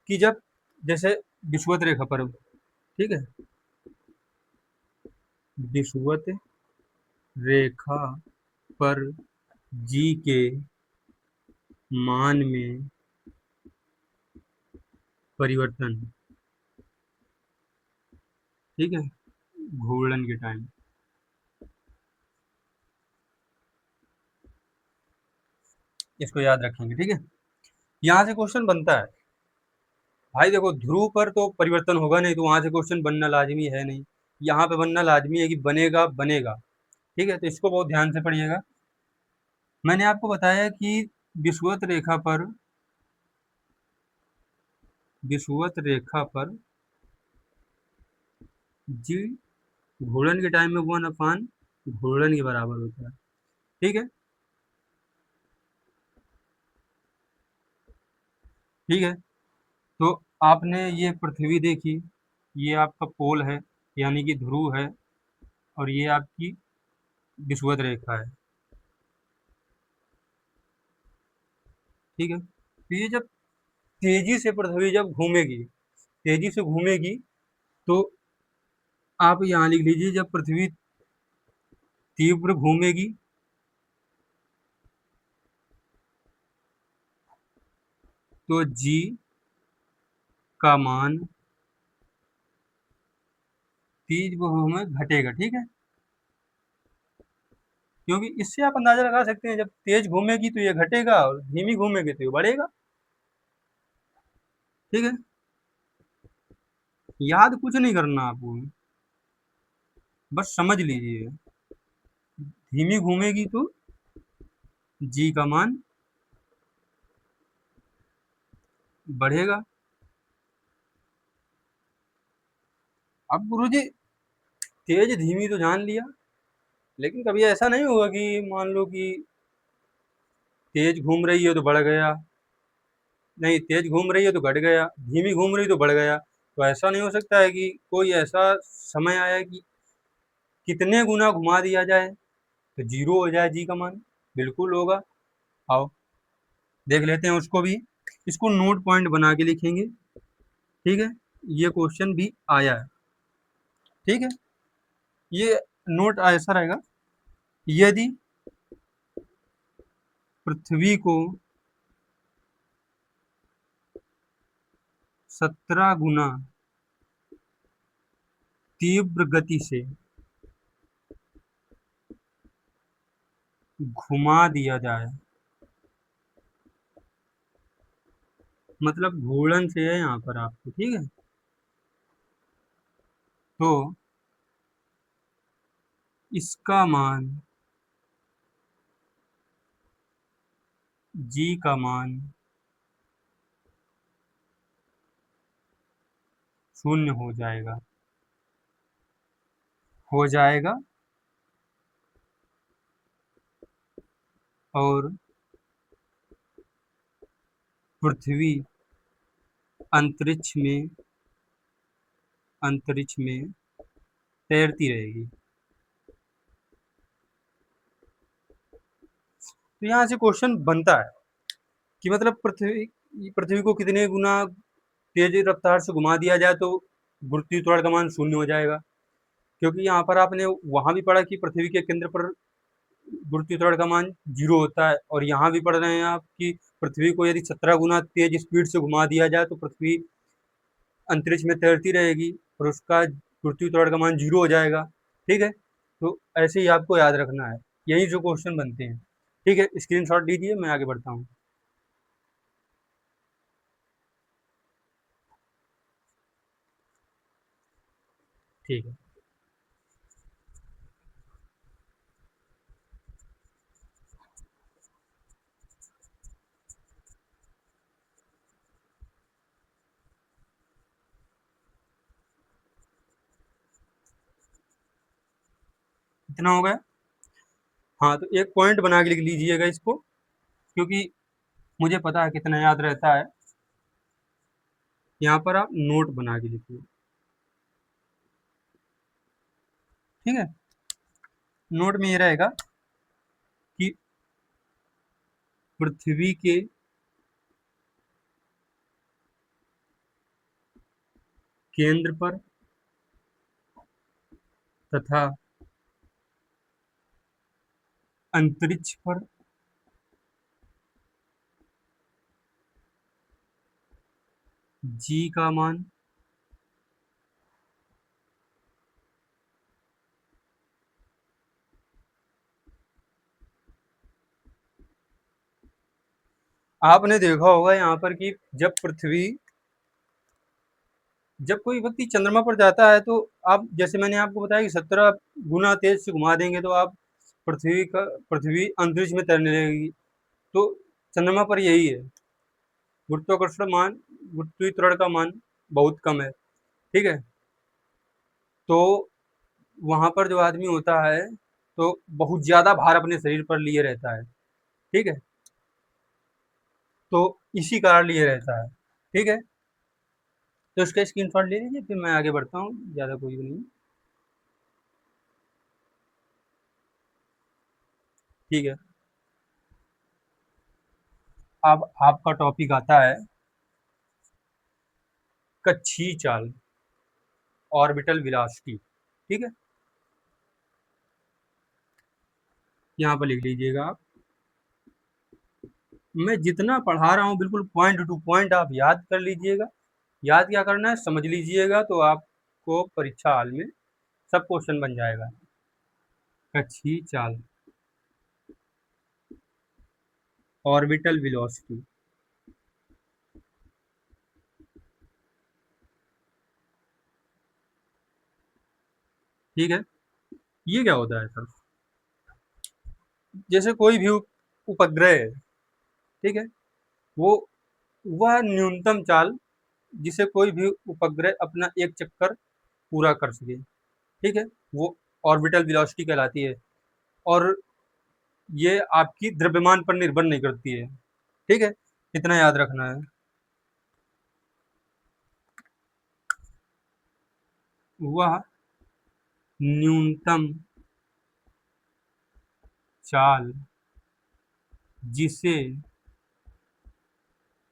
कि जब जैसे विषुवत रेखा पर, ठीक है, विषुवत रेखा पर जी के मान में परिवर्तन, ठीक है, घूर्णन के टाइम, इसको याद रखेंगे, ठीक है। यहाँ से क्वेश्चन बनता है भाई, देखो ध्रुव पर तो परिवर्तन होगा नहीं, तो वहां से क्वेश्चन बनना लाजमी है नहीं, यहाँ पे बनना लाजमी है कि बनेगा बनेगा, ठीक है। तो इसको बहुत ध्यान से पढ़िएगा। मैंने आपको बताया कि विषुवत रेखा पर, विषुवत रेखा पर जी घूर्णन के टाइम में 1 घूर्णन के बराबर होता है, ठीक है, ठीक है। तो आपने ये पृथ्वी देखी, ये आपका पोल है यानी कि ध्रुव है, और ये आपकी विषुवत रेखा है, ठीक है। तो ये जब तेजी से पृथ्वी जब घूमेगी, तेजी से घूमेगी, तो आप यहाँ लिख लीजिए, जब पृथ्वी तीव्र घूमेगी तो जी का मान तीव्र में घटेगा, ठीक है। क्योंकि इससे आप अंदाजा लगा सकते हैं, जब तेज घूमेगी तो ये घटेगा और धीमी घूमेगी तो ये बढ़ेगा, ठीक है। याद कुछ नहीं करना आपको, बस समझ लीजिए, धीमी घूमेगी तो जी का मान बढ़ेगा। अब गुरुजी तेज धीमी तो जान लिया, लेकिन कभी ऐसा नहीं होगा कि मान लो कि तेज घूम रही है तो बढ़ गया, नहीं तेज घूम रही है तो घट गया, धीमी घूम रही तो बढ़ गया, तो ऐसा नहीं हो सकता है कि कोई ऐसा समय आया कि कितने गुना घुमा दिया जाए तो जीरो हो जाए जी का मान, बिल्कुल होगा। आओ देख लेते हैं उसको भी। इसको नोट पॉइंट बना के लिखेंगे, ठीक है। ये क्वेश्चन भी आया है, ठीक है। ये नोट ऐसा रहेगा, यदि पृथ्वी को 17 गुना तीव्र गति से घुमा दिया जाए, मतलब घूर्णन से है यहाँ पर आपको, ठीक है। तो इसका मान, जी का मान 0 हो जाएगा, हो जाएगा। और पृथ्वी अंतरिक्ष में तैरती रहेगी। तो यहाँ से क्वेश्चन बनता है कि मतलब पृथ्वी को कितने गुना तेज रफ्तार से घुमा दिया जाए तो गुरुत्वीय त्वरण का मान 0 हो जाएगा। क्योंकि यहाँ पर आपने वहां भी पढ़ा कि पृथ्वी के केंद्र पर गुरुत्वीय त्वरण का मान 0 होता है, और यहाँ भी पढ़ रहे हैं आप कि पृथ्वी को यदि 17 गुना तेज स्पीड से घुमा दिया जाए तो पृथ्वी अंतरिक्ष में तैरती रहेगी और उसका गुरुत्वीय त्वरण का मान 0 हो जाएगा, ठीक है। तो ऐसे ही आपको याद रखना है, यही जो क्वेश्चन बनते हैं, ठीक है। स्क्रीनशॉट लीजिए, मैं आगे बढ़ता हूँ। ठीक है, कितना हो गया? हाँ, तो एक पॉइंट बना के लिख लीजिएगा इसको, क्योंकि मुझे पता है कितना याद रहता है। यहाँ पर आप नोट बना के लिखिए, ठीक है। नोट में ये रहेगा कि पृथ्वी के केंद्र पर तथा अंतरिक्ष पर जी का मान आपने देखा होगा यहाँ पर कि जब कोई व्यक्ति चंद्रमा पर जाता है तो आप, जैसे मैंने आपको बताया कि 17 गुना तेज से घुमा देंगे तो आप पृथ्वी अंतरिक्ष में तैरने लगेगी। तो चंद्रमा पर यही है, गुरुत्वाकर्षण मान, गुरुत्वीय त्वरण का मान बहुत कम है, ठीक है। तो वहां पर जो आदमी होता है तो बहुत ज्यादा भार अपने शरीर पर लिए रहता है, ठीक है। तो इसी कारण लिए रहता है, ठीक है। तो इसका स्क्रीनशॉट ले लीजिए, फिर मैं आगे बढ़ता हूँ, ज्यादा कोई भी नहीं, ठीक है। अब आपका टॉपिक आता है कच्छी चाल, ऑर्बिटल वेलोसिटी, ठीक है। यहाँ पर लिख लीजिएगा आप। मैं जितना पढ़ा रहा हूँ बिल्कुल पॉइंट टू पॉइंट आप याद कर लीजिएगा। याद क्या करना है, समझ लीजिएगा तो आपको परीक्षा हाल में सब क्वेश्चन बन जाएगा। कच्छी चाल, ऑर्बिटल वेलोसिटी, ठीक है। ये क्या होता है सर? जैसे कोई भी उपग्रह है, ठीक है, वो वह न्यूनतम चाल जिसे कोई भी उपग्रह अपना एक चक्कर पूरा कर सके, ठीक है, वो ऑर्बिटल वेलोसिटी कहलाती है। और ये आपकी द्रव्यमान पर निर्भर नहीं करती है, ठीक है। इतना याद रखना है। वह न्यूनतम चाल जिसे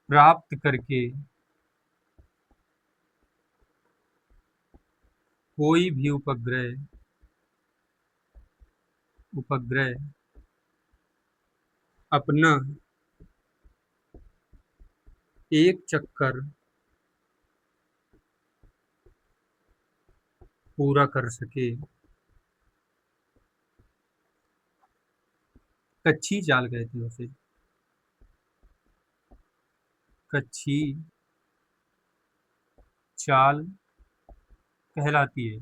प्राप्त करके कोई भी उपग्रह अपना एक चक्कर पूरा कर सके। कच्छी चाल कहते हैं उसे, कच्छी चाल कहलाती है।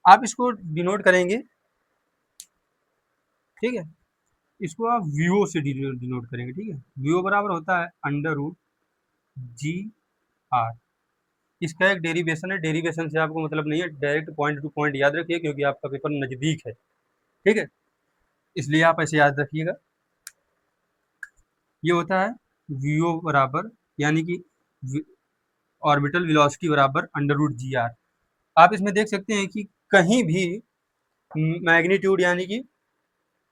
आप इसको डिनोट करेंगे, ठीक है, इसको आप वीओ से डिनोट करेंगे, ठीक है। वीओ बराबर होता है अंडर रूट जी आर। इसका एक डेरिवेशन है, डेरिवेशन से आपको मतलब नहीं है, डायरेक्ट पॉइंट टू पॉइंट याद रखिए क्योंकि आपका पेपर नज़दीक है, ठीक है, इसलिए आप ऐसे याद रखिएगा। ये होता है वीओ बराबर, यानी कि ऑर्बिटल वेलोसिटी बराबर अंडर रूट जी आर। आप इसमें देख सकते हैं कि कहीं भी मैग्नीट्यूड यानी कि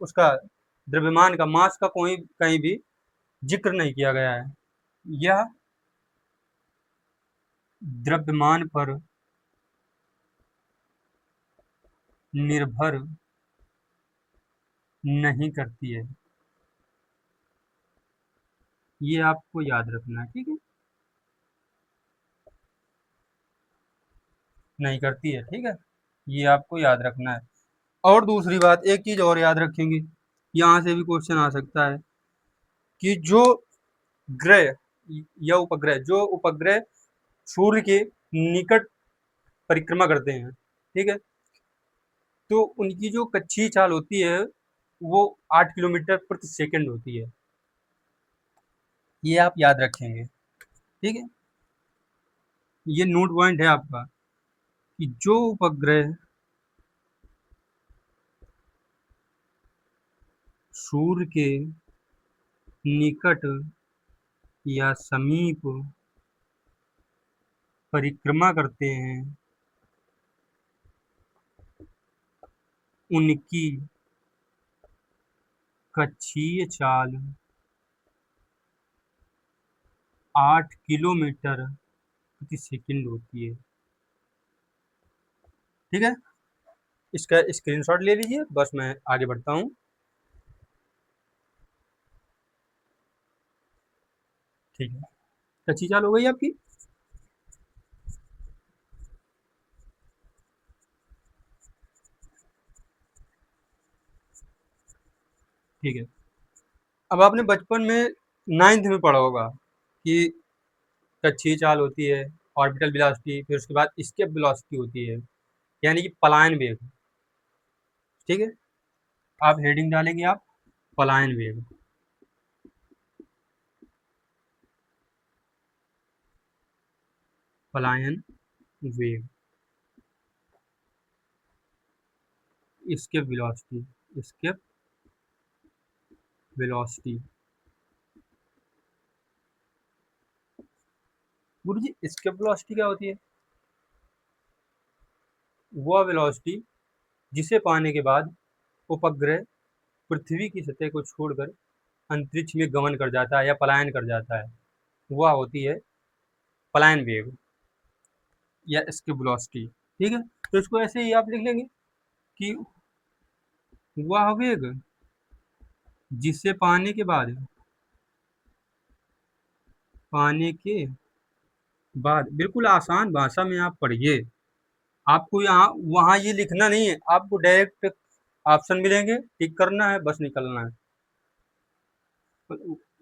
उसका द्रव्यमान का, मास का कोई कहीं भी जिक्र नहीं किया गया है। यह द्रव्यमान पर निर्भर नहीं करती है, ये आपको याद रखना है, ठीक है, नहीं करती है, ठीक है, ये आपको याद रखना है। और दूसरी बात, एक चीज और याद रखेंगे, यहाँ से भी क्वेश्चन आ सकता है कि जो ग्रह या उपग्रह, जो उपग्रह सूर्य के निकट परिक्रमा करते हैं, ठीक है, तो उनकी जो कक्षीय चाल होती है वो 8 किलोमीटर प्रति सेकंड होती है, ये आप याद रखेंगे, ठीक है। ये नोट पॉइंट है आपका कि जो उपग्रह सूर्य के निकट या समीप परिक्रमा करते हैं, उनकी कक्षीय चाल 8 किलोमीटर प्रति सेकंड होती है, ठीक है। इसका स्क्रीनशॉट ले लीजिए, बस मैं आगे बढ़ता हूँ, ठीक है। कच्ची चाल हो गई आपकी। ठीक है, अब आपने बचपन में नाइन्थ में पढ़ा होगा कि कच्छी चाल होती है, ऑर्बिटल वेलोसिटी, फिर उसके बाद एस्केप वेलोसिटी होती है, यानी कि पलायन वेग, ठीक है। आप हेडिंग डालेंगे आप पलायन वेग, पलायन वेग, एस्केप वेलोसिटी, एस्केप वेलोसिटी। गुरु जी एस्केप वेलोसिटी क्या होती है? वह वेलोसिटी जिसे पाने के बाद उपग्रह पृथ्वी की सतह को छोड़कर अंतरिक्ष में गमन कर जाता है या पलायन कर जाता है, वह होती है पलायन वेग या एस्केप वेलोसिटी, ठीक है। तो इसको ऐसे ही आप लिख लेंगे कि वह वेग जिसे पाने के बाद बिल्कुल आसान भाषा में आप पढ़िए। आपको यहाँ वहाँ ये लिखना नहीं है, आपको डायरेक्ट ऑप्शन मिलेंगे, टिक करना है, बस निकलना है।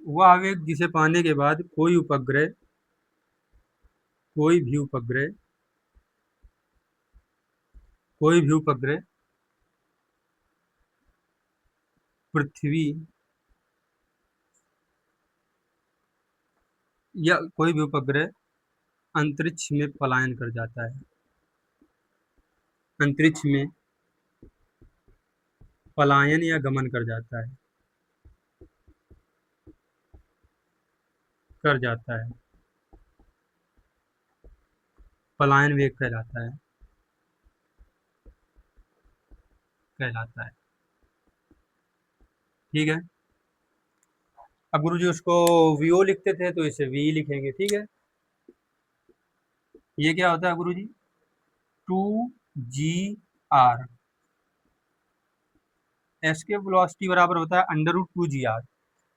वह वेग जिसे पाने के बाद कोई भी उपग्रह कोई भी उपग्रह पृथ्वी या कोई भी उपग्रह अंतरिक्ष में पलायन कर जाता है, अंतरिक्ष में पलायन या गमन कर जाता है, कर जाता है, पलायन वेग कहलाता है, ठीक है। अब गुरुजी उसको वीओ लिखते थे तो इसे वी लिखेंगे, ठीक है। ये क्या होता है गुरुजी? 2 GR। एस के वेलोसिटी बराबर होता है √2 GR,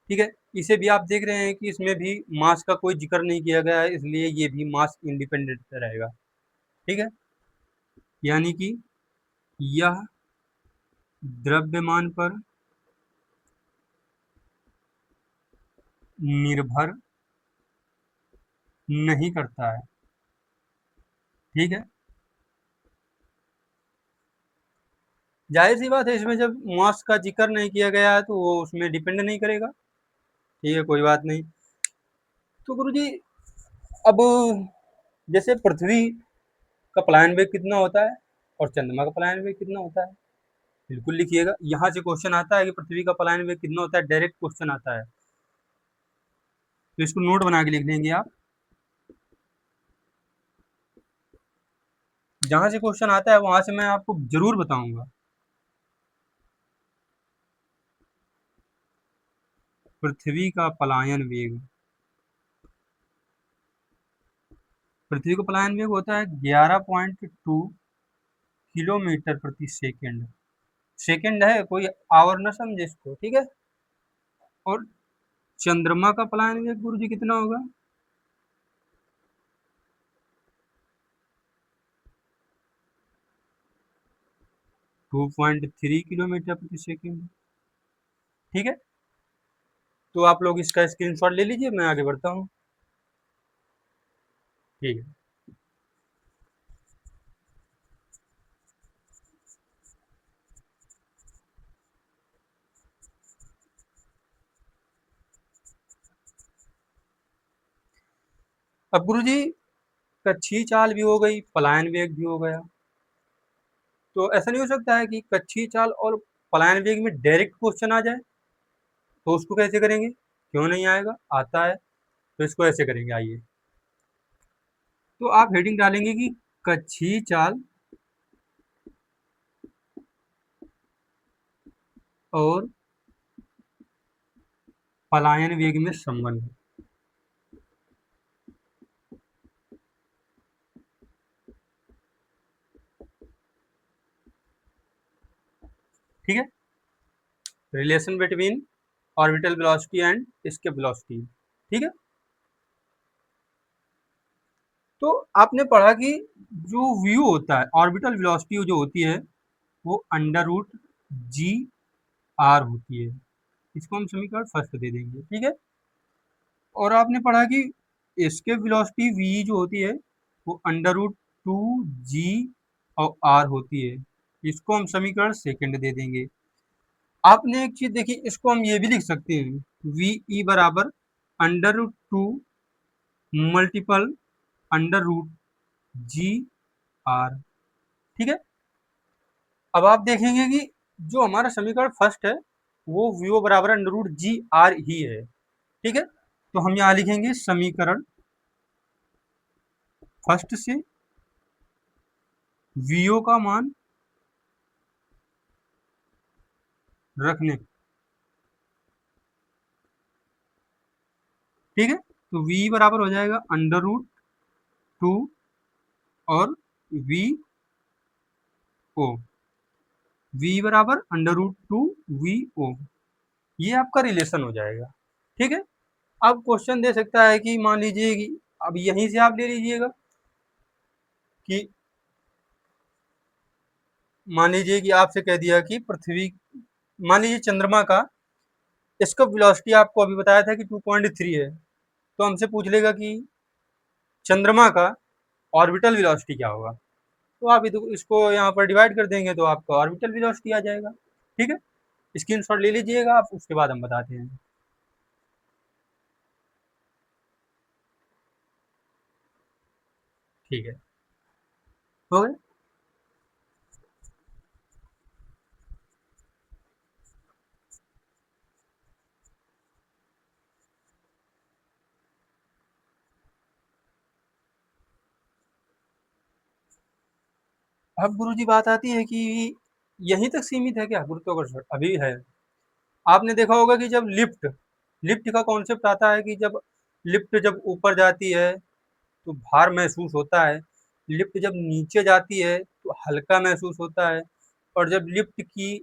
ठीक है। इसे भी आप देख रहे हैं कि इसमें भी मास का कोई जिक्र नहीं किया गया है, इसलिए ये भी मास इंडिपेंडेंट रहेगा, ठीक है। यानी कि यह द्रव्यमान पर निर्भर नहीं करता है, ठीक है। जाहिर सी बात है, इसमें जब मास का जिक्र नहीं किया गया है तो वो उसमें डिपेंड नहीं करेगा, ठीक है, कोई बात नहीं। तो गुरुजी अब जैसे पृथ्वी का पलायन वेग कितना होता है और चंद्रमा का पलायन वेग कितना होता है, बिल्कुल लिखिएगा। यहाँ से क्वेश्चन आता है कि पृथ्वी का पलायन वेग कितना होता है, डायरेक्ट क्वेश्चन आता है, तो इसको नोट बना के लिख लेंगे आप। जहां से क्वेश्चन आता है वहां से मैं आपको जरूर बताऊंगा। पृथ्वी का पलायन वेग, पृथ्वी का पलायन वेग होता है 11.2 किलोमीटर प्रति सेकेंड। सेकेंड है, कोई आवर न समझे इसको, ठीक है। और चंद्रमा का पलायन वेग गुरु जी कितना होगा? 2.3 किलोमीटर प्रति सेकेंड, ठीक है। तो आप लोग इसका स्क्रीनशॉट ले लीजिए, मैं आगे बढ़ता हूँ, ठीक है। अब गुरु जी कच्छी चाल भी हो गई, पलायन वेग भी हो गया, तो ऐसा नहीं हो सकता है कि कच्छी चाल और पलायन वेग में डायरेक्ट क्वेश्चन आ जाए, तो उसको कैसे करेंगे? क्यों नहीं आएगा, आता है। तो इसको ऐसे करेंगे, आइए। तो आप हेडिंग डालेंगे कि कच्छी चाल और पलायन वेग में संबंध, ठीक है। Relation between orbital velocity and escape velocity, ठीक है। तो आपने पढ़ा कि जो व्यू होता है, ऑर्बिटल वेलोसिटी जो होती है वो √G/r होती है। इसको हम समीकरण फर्स्ट दे देंगे, ठीक है। और आपने पढ़ा कि एस्केप वेलोसिटी v जो होती है वो √2G और r होती है। इसको हम समीकरण सेकंड दे देंगे। आपने एक चीज देखी, इसको हम ये भी लिख सकते हैं, वी ई बराबर √2 मल्टीपल √G/r, ठीक है। अब आप देखेंगे कि जो हमारा समीकरण फर्स्ट है वो वीओ बराबर √G/r ही है, ठीक है। तो हम यहाँ लिखेंगे समीकरण फर्स्ट से वीओ का मान रखने, ठीक है। तो v बराबर हो जाएगा √2 और वी ओ, v बराबर √2 वी ओ, ये आपका रिलेशन हो जाएगा, ठीक है। अब क्वेश्चन दे सकता है कि मान लीजिए कि अब यहीं से आप ले लीजिएगा कि मान लीजिए कि आपसे कह दिया कि पृथ्वी, मान लीजिए चंद्रमा का, इसका वेलोसिटी आपको अभी बताया था कि 2.3 है, तो हमसे पूछ लेगा कि चंद्रमा का ऑर्बिटल वेलोसिटी क्या होगा, तो आप इसको यहाँ पर डिवाइड कर देंगे तो आपका ऑर्बिटल वेलोसिटी आ जाएगा, ठीक है। स्क्रीनशॉट ले लीजिएगा आप, उसके बाद हम बताते हैं, ठीक है, हो गए। अब गुरुजी बात आती है कि यहीं तक सीमित है क्या गुरुत्वाकर्षण? अभी है। आपने देखा होगा कि जब लिफ्ट लिफ्ट का कॉन्सेप्ट आता है कि जब ऊपर जाती है तो भार महसूस होता है, लिफ्ट जब नीचे जाती है तो हल्का महसूस होता है, और जब लिफ्ट की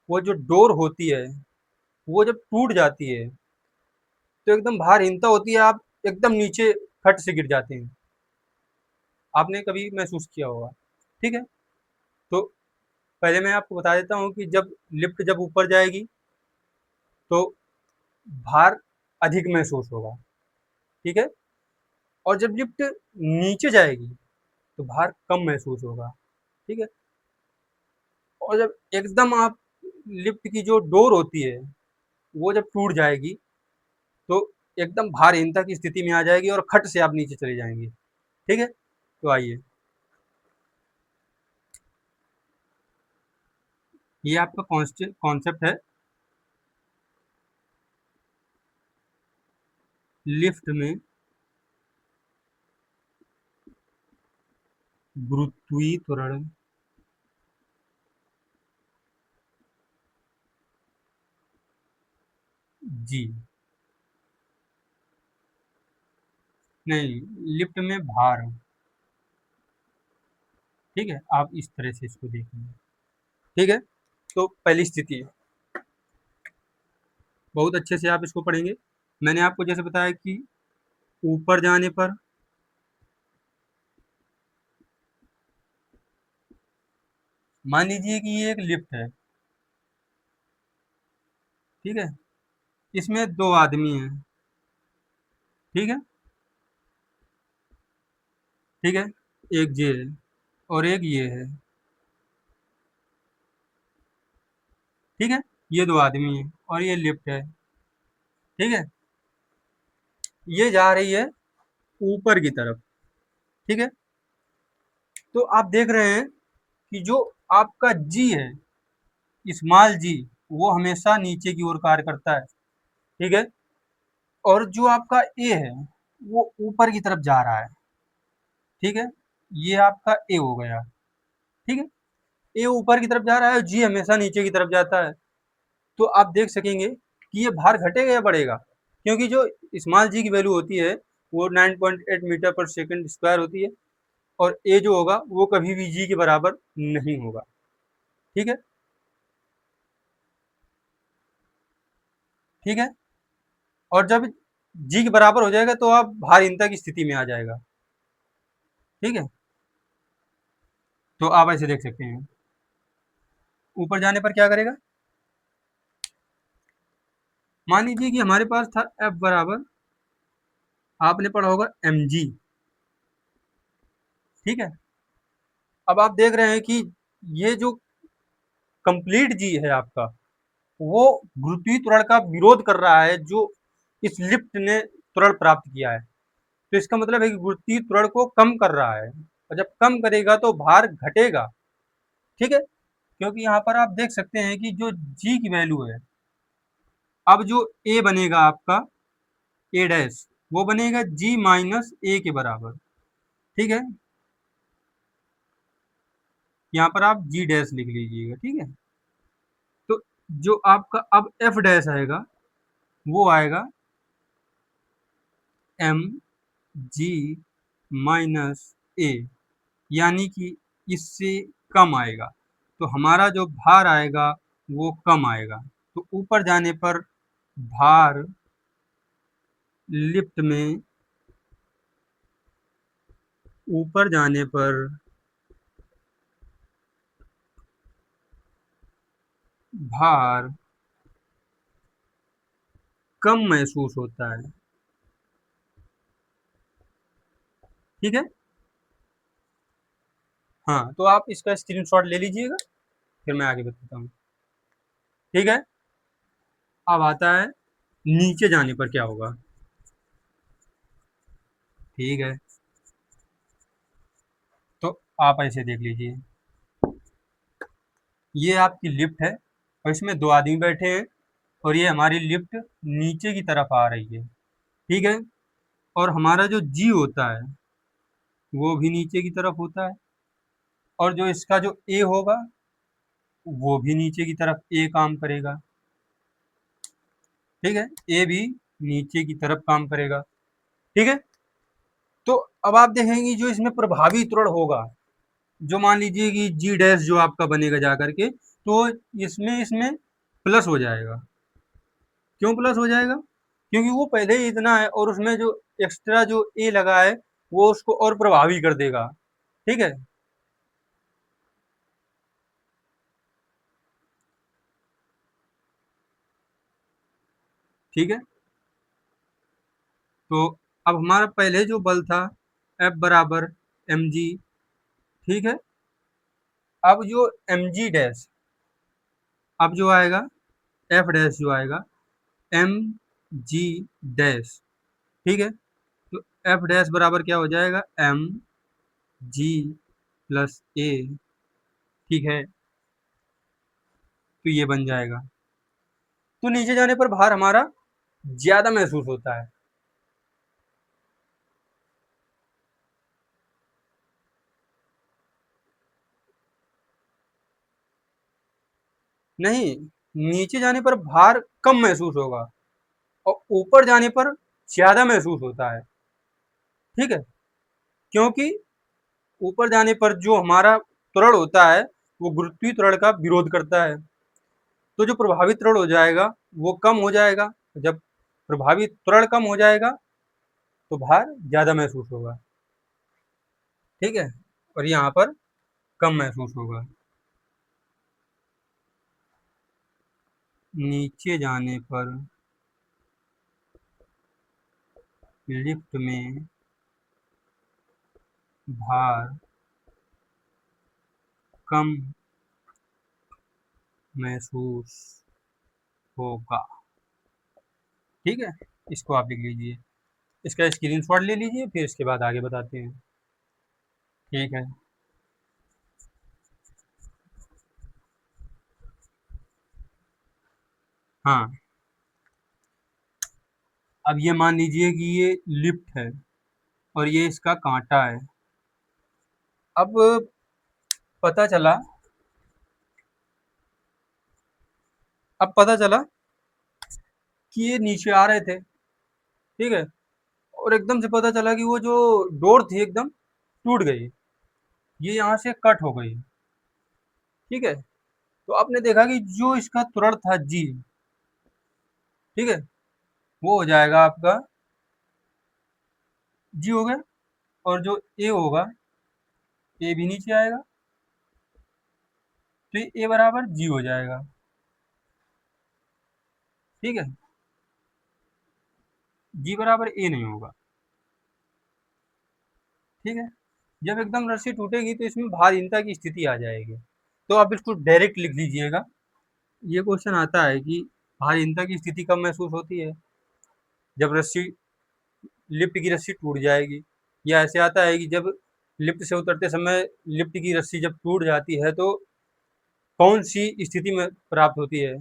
वो जो डोर होती है वो जब टूट जाती है तो एकदम भारहीनता होती है, आप एकदम नीचे फट से गिर जाते हैं। आपने कभी महसूस किया होगा। ठीक है, तो पहले मैं आपको बता देता हूँ कि जब ऊपर जाएगी तो भार अधिक महसूस होगा। ठीक है, और जब लिफ्ट नीचे जाएगी तो भार कम महसूस होगा। ठीक है, और जब एकदम आप लिफ्ट की जो डोर होती है वो जब टूट जाएगी तो एकदम भारहीनता की स्थिति में आ जाएगी और खट से आप नीचे चले जाएंगे। ठीक है, तो आइए, ये आपका कॉन्सेप्ट है लिफ्ट में गुरुत्वीय त्वरण। जी, नहीं, लिफ्ट में भार। ठीक है, आप इस तरह से इसको देखेंगे। ठीक है, तो पहली स्थिति है, बहुत अच्छे से आप इसको पढ़ेंगे। मैंने आपको जैसे बताया कि ऊपर जाने पर, मान लीजिए कि ये एक लिफ्ट है। ठीक है, इसमें दो आदमी हैं। ठीक है, ठीक है, एक ये है और एक ये है। ठीक है, ये दो आदमी हैं और ये लिफ्ट है। ठीक है, ये जा रही है ऊपर की तरफ। ठीक है, तो आप देख रहे हैं कि जो आपका जी है, स्मॉल जी, वो हमेशा नीचे की ओर कार्य करता है। ठीक है, और जो आपका ए है वो ऊपर की तरफ जा रहा है। ठीक है, ये आपका ए हो गया। ठीक है, ए ऊपर की तरफ जा रहा है, जी हमेशा नीचे की तरफ जाता है। तो आप देख सकेंगे कि ये भार घटेगा या बढ़ेगा, क्योंकि जो स्मॉल जी की वैल्यू होती है वो 9.8 मीटर पर सेकंड स्क्वायर होती है, और ए जो होगा वो कभी भी जी के बराबर नहीं होगा। ठीक है, ठीक है, और जब जी के बराबर हो जाएगा तो आप भारहीनता की स्थिति में आ जाएगा। ठीक है, तो आप ऐसे देख सकते हैं, ऊपर जाने पर क्या करेगा। मान लीजिए कि हमारे पास था एफ बराबर, आपने पढ़ा होगा एम जी। ठीक है, अब आप देख रहे हैं कि ये जो कंप्लीट जी है आपका, वो गुरुत्वीय त्वरण का विरोध कर रहा है जो इस लिफ्ट ने त्वरण प्राप्त किया है। तो इसका मतलब है कि गुरुत्वीय त्वरण को कम कर रहा है, और जब कम करेगा तो भार घटेगा। ठीक है, क्योंकि यहाँ पर आप देख सकते हैं कि जो जी की वैल्यू है, अब जो ए बनेगा आपका, ए डैश, वो बनेगा जी माइनस ए के बराबर। ठीक है, यहाँ पर आप जी डैश लिख लीजिएगा। ठीक है, तो जो आपका अब एफ डैश आएगा वो आएगा एम जी माइनस ए, यानी कि इससे कम आएगा, तो हमारा जो भार आएगा वो कम आएगा। तो ऊपर जाने पर भार लिफ्ट में, ऊपर जाने पर भार कम महसूस होता है। ठीक है, हाँ, तो आप इसका स्क्रीनशॉट ले लीजिएगा, फिर मैं आगे बताता हूँ। ठीक है, अब आता है नीचे जाने पर क्या होगा। ठीक है, तो आप ऐसे देख लीजिए, ये आपकी लिफ्ट है और इसमें दो आदमी बैठे हैं, और ये हमारी लिफ्ट नीचे की तरफ आ रही है। ठीक है, और हमारा जो जी होता है वो भी नीचे की तरफ होता है, और जो इसका जो ए होगा वो भी नीचे की तरफ ए काम करेगा। ठीक है, ए भी नीचे की तरफ काम करेगा। ठीक है, तो अब आप देखेंगे जो इसमें प्रभावी त्वरण होगा, जो मान लीजिए कि जी डैश जो आपका बनेगा जा करके, तो इसमें इसमें प्लस हो जाएगा। क्यों प्लस हो जाएगा? क्योंकि वो पहले ही इतना है और उसमें जो एक्स्ट्रा जो ए लगा है वो उसको और प्रभावी कर देगा। ठीक है, ठीक है, तो अब हमारा पहले जो बल था एफ बराबर एम जी। ठीक है, अब जो एम जी डैश, अब जो आएगा एफ डैश जो आएगा एम जी डैश। ठीक है, तो एफ डैश बराबर क्या हो जाएगा? एम जी प्लस ए। ठीक है, तो ये बन जाएगा। तो नीचे जाने पर भार हमारा ज्यादा महसूस होता है। नहीं, नीचे जाने पर भार कम महसूस होगा और ऊपर जाने पर ज्यादा महसूस होता है। ठीक है, क्योंकि ऊपर जाने पर जो हमारा त्वरण होता है वो गुरुत्वीय त्वरण का विरोध करता है, तो जो प्रभावित त्वरण हो जाएगा वो कम हो जाएगा। जब प्रभावित त्वरण कम हो जाएगा तो भार ज्यादा महसूस होगा। ठीक है, और यहाँ पर कम महसूस होगा। नीचे जाने पर लिफ्ट में भार कम महसूस होगा। ठीक है, इसको आप लिख लीजिए, इसका स्क्रीनशॉट ले लीजिए, फिर इसके बाद आगे बताते हैं। ठीक है, हाँ, अब ये मान लीजिए कि ये लिफ्ट है और ये इसका कांटा है। अब पता चला अब पता चला कि ये नीचे आ रहे थे। ठीक है, और एकदम से पता चला कि वो जो डोर थी एकदम टूट गई, ये यहाँ से कट हो गई। ठीक है, तो आपने देखा कि जो इसका त्वरण था जी, ठीक है, वो हो जाएगा आपका जी हो गया, और जो ए होगा ए भी नीचे आएगा, तो ये ए बराबर जी हो जाएगा। ठीक है, जी बराबर ए नहीं होगा। ठीक है, जब एकदम रस्सी टूटेगी तो इसमें भारहीनता की स्थिति आ जाएगी। तो आप इसको डायरेक्ट लिख लीजिएगा। ये क्वेश्चन आता है कि भारहीनता की स्थिति कब महसूस होती है? जब रस्सी, लिफ्ट की रस्सी टूट जाएगी। या ऐसे आता है कि जब लिफ्ट से उतरते समय लिफ्ट की रस्सी जब टूट जाती है तो कौन सी स्थिति में प्राप्त होती है?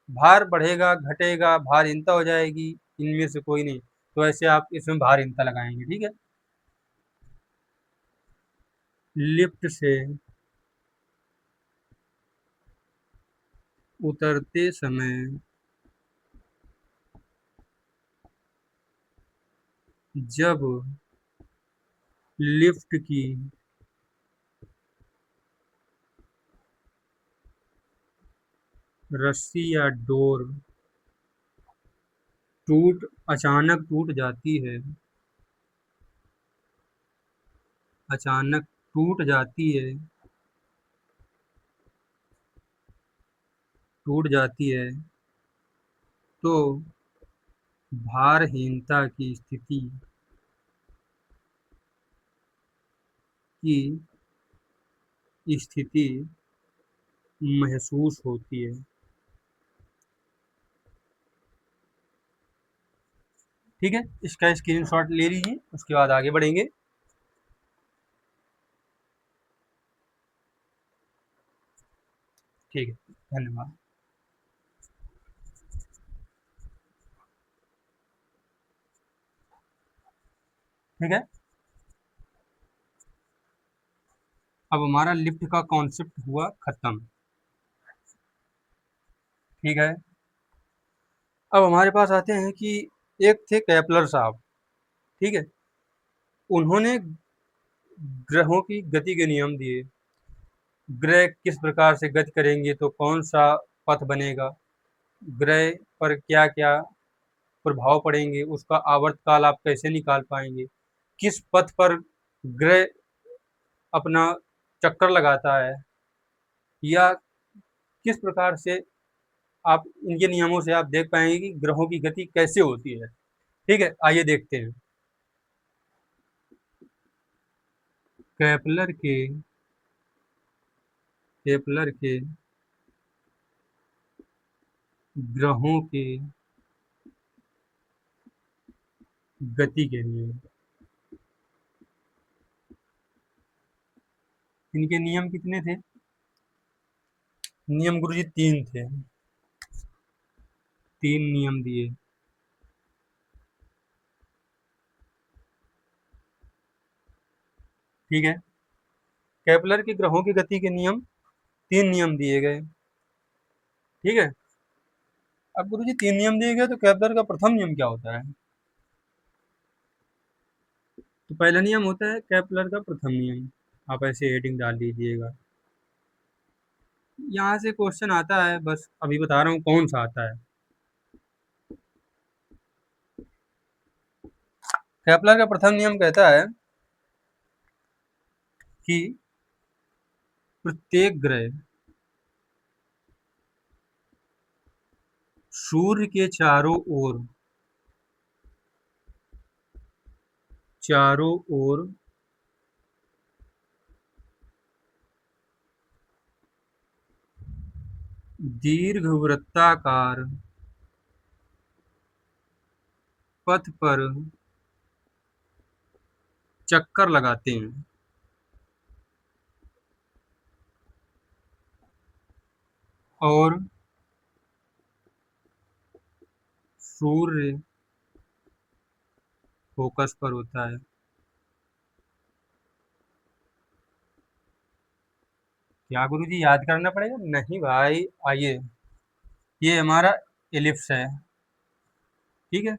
भार बढ़ेगा, घटेगा, भारहीनता हो जाएगी, इनमें से कोई नहीं। तो ऐसे आप इसमें भारहीनता लगाएंगे। ठीक है, लिफ्ट से उतरते समय जब लिफ्ट की रस्सी या डोर अचानक टूट जाती है, अचानक टूट जाती है, टूट जाती है, तो भारहीनता की स्थिति महसूस होती है। ठीक है, इसका स्क्रीनशॉट ले लीजिए, उसके बाद आगे बढ़ेंगे। ठीक है, धन्यवाद। ठीक है, अब हमारा लिफ्ट का कॉन्सेप्ट हुआ खत्म। ठीक है, अब हमारे पास आते हैं कि एक थे केपलर साहब, ठीक है। उन्होंने ग्रहों की गति के नियम दिए। ग्रह किस प्रकार से गति करेंगे तो कौन सा पथ बनेगा, ग्रह पर क्या क्या प्रभाव पड़ेंगे, उसका आवर्तकाल आप कैसे निकाल पाएंगे, किस पथ पर ग्रह अपना चक्कर लगाता है, या किस प्रकार से आप इनके नियमों से आप देख पाएंगे कि ग्रहों की गति कैसे होती है। ठीक है, आइए देखते हैं। केपलर के केपलर के ग्रहों के गति के नियम। इनके नियम कितने थे? नियम गुरुजी 3 थे। 3 नियम दिए। ठीक है, केपलर के ग्रहों की गति के नियम 3 नियम दिए गए। ठीक है, अब गुरुजी 3 नियम दिए गए तो केपलर का प्रथम नियम क्या होता है? तो पहला नियम होता है केपलर का प्रथम नियम। आप ऐसे हेडिंग डाल दीजिएगा। यहाँ से क्वेश्चन आता है, बस अभी बता रहा हूँ कौन सा आता है। केपलर का प्रथम नियम कहता है कि प्रत्येक ग्रह सूर्य के चारों ओर दीर्घवृत्ताकार पथ पर चक्कर लगाते हैं। और सूर्य फोकस पर होता है। क्या गुरुजी याद करना पड़ेगा? नहीं भाई, आइए, ये हमारा एलिप्स है। ठीक है,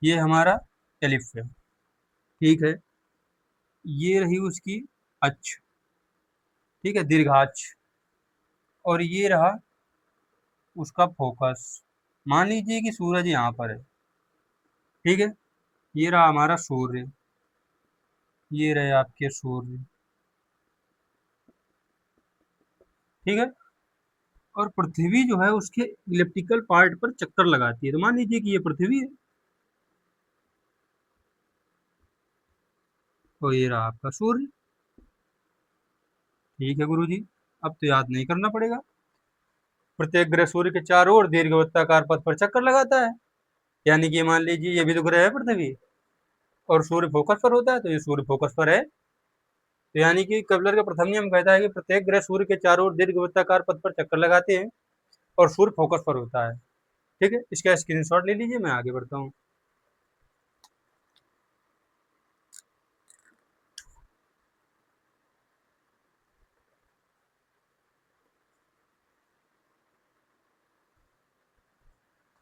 ये हमारा एलिप्स है। ठीक है, ये रही उसकी अक्ष, ठीक है, दीर्घाक्ष, और ये रहा उसका फोकस। मान लीजिए कि सूरज यहाँ पर है। ठीक है, ये रहा हमारा सूर्य, ये रहे आपके सूर्य। ठीक है, और पृथ्वी जो है उसके इलिप्टिकल पार्ट पर चक्कर लगाती है। तो मान लीजिए कि ये पृथ्वी है, और ये रहा आपका सूर्य। ठीक है गुरुजी, अब तो याद नहीं करना पड़ेगा। प्रत्येक ग्रह सूर्य के चारों ओर दीर्घवृत्ताकार पथ पर चक्कर लगाता है। यानी कि मान लीजिए ये भी तो ग्रह है पृथ्वी, और सूर्य फोकस पर होता है, तो ये सूर्य फोकस पर है। तो यानी कि केपलर का प्रथम नियम कहता है कि प्रत्येक ग्रह सूर्य के चारों ओर दीर्घवृत्ताकार पथ पर चक्कर लगाते हैं, और सूर्य फोकस पर होता है। ठीक है, इसका स्क्रीनशॉट ले लीजिए, मैं आगे बढ़ता हूँ।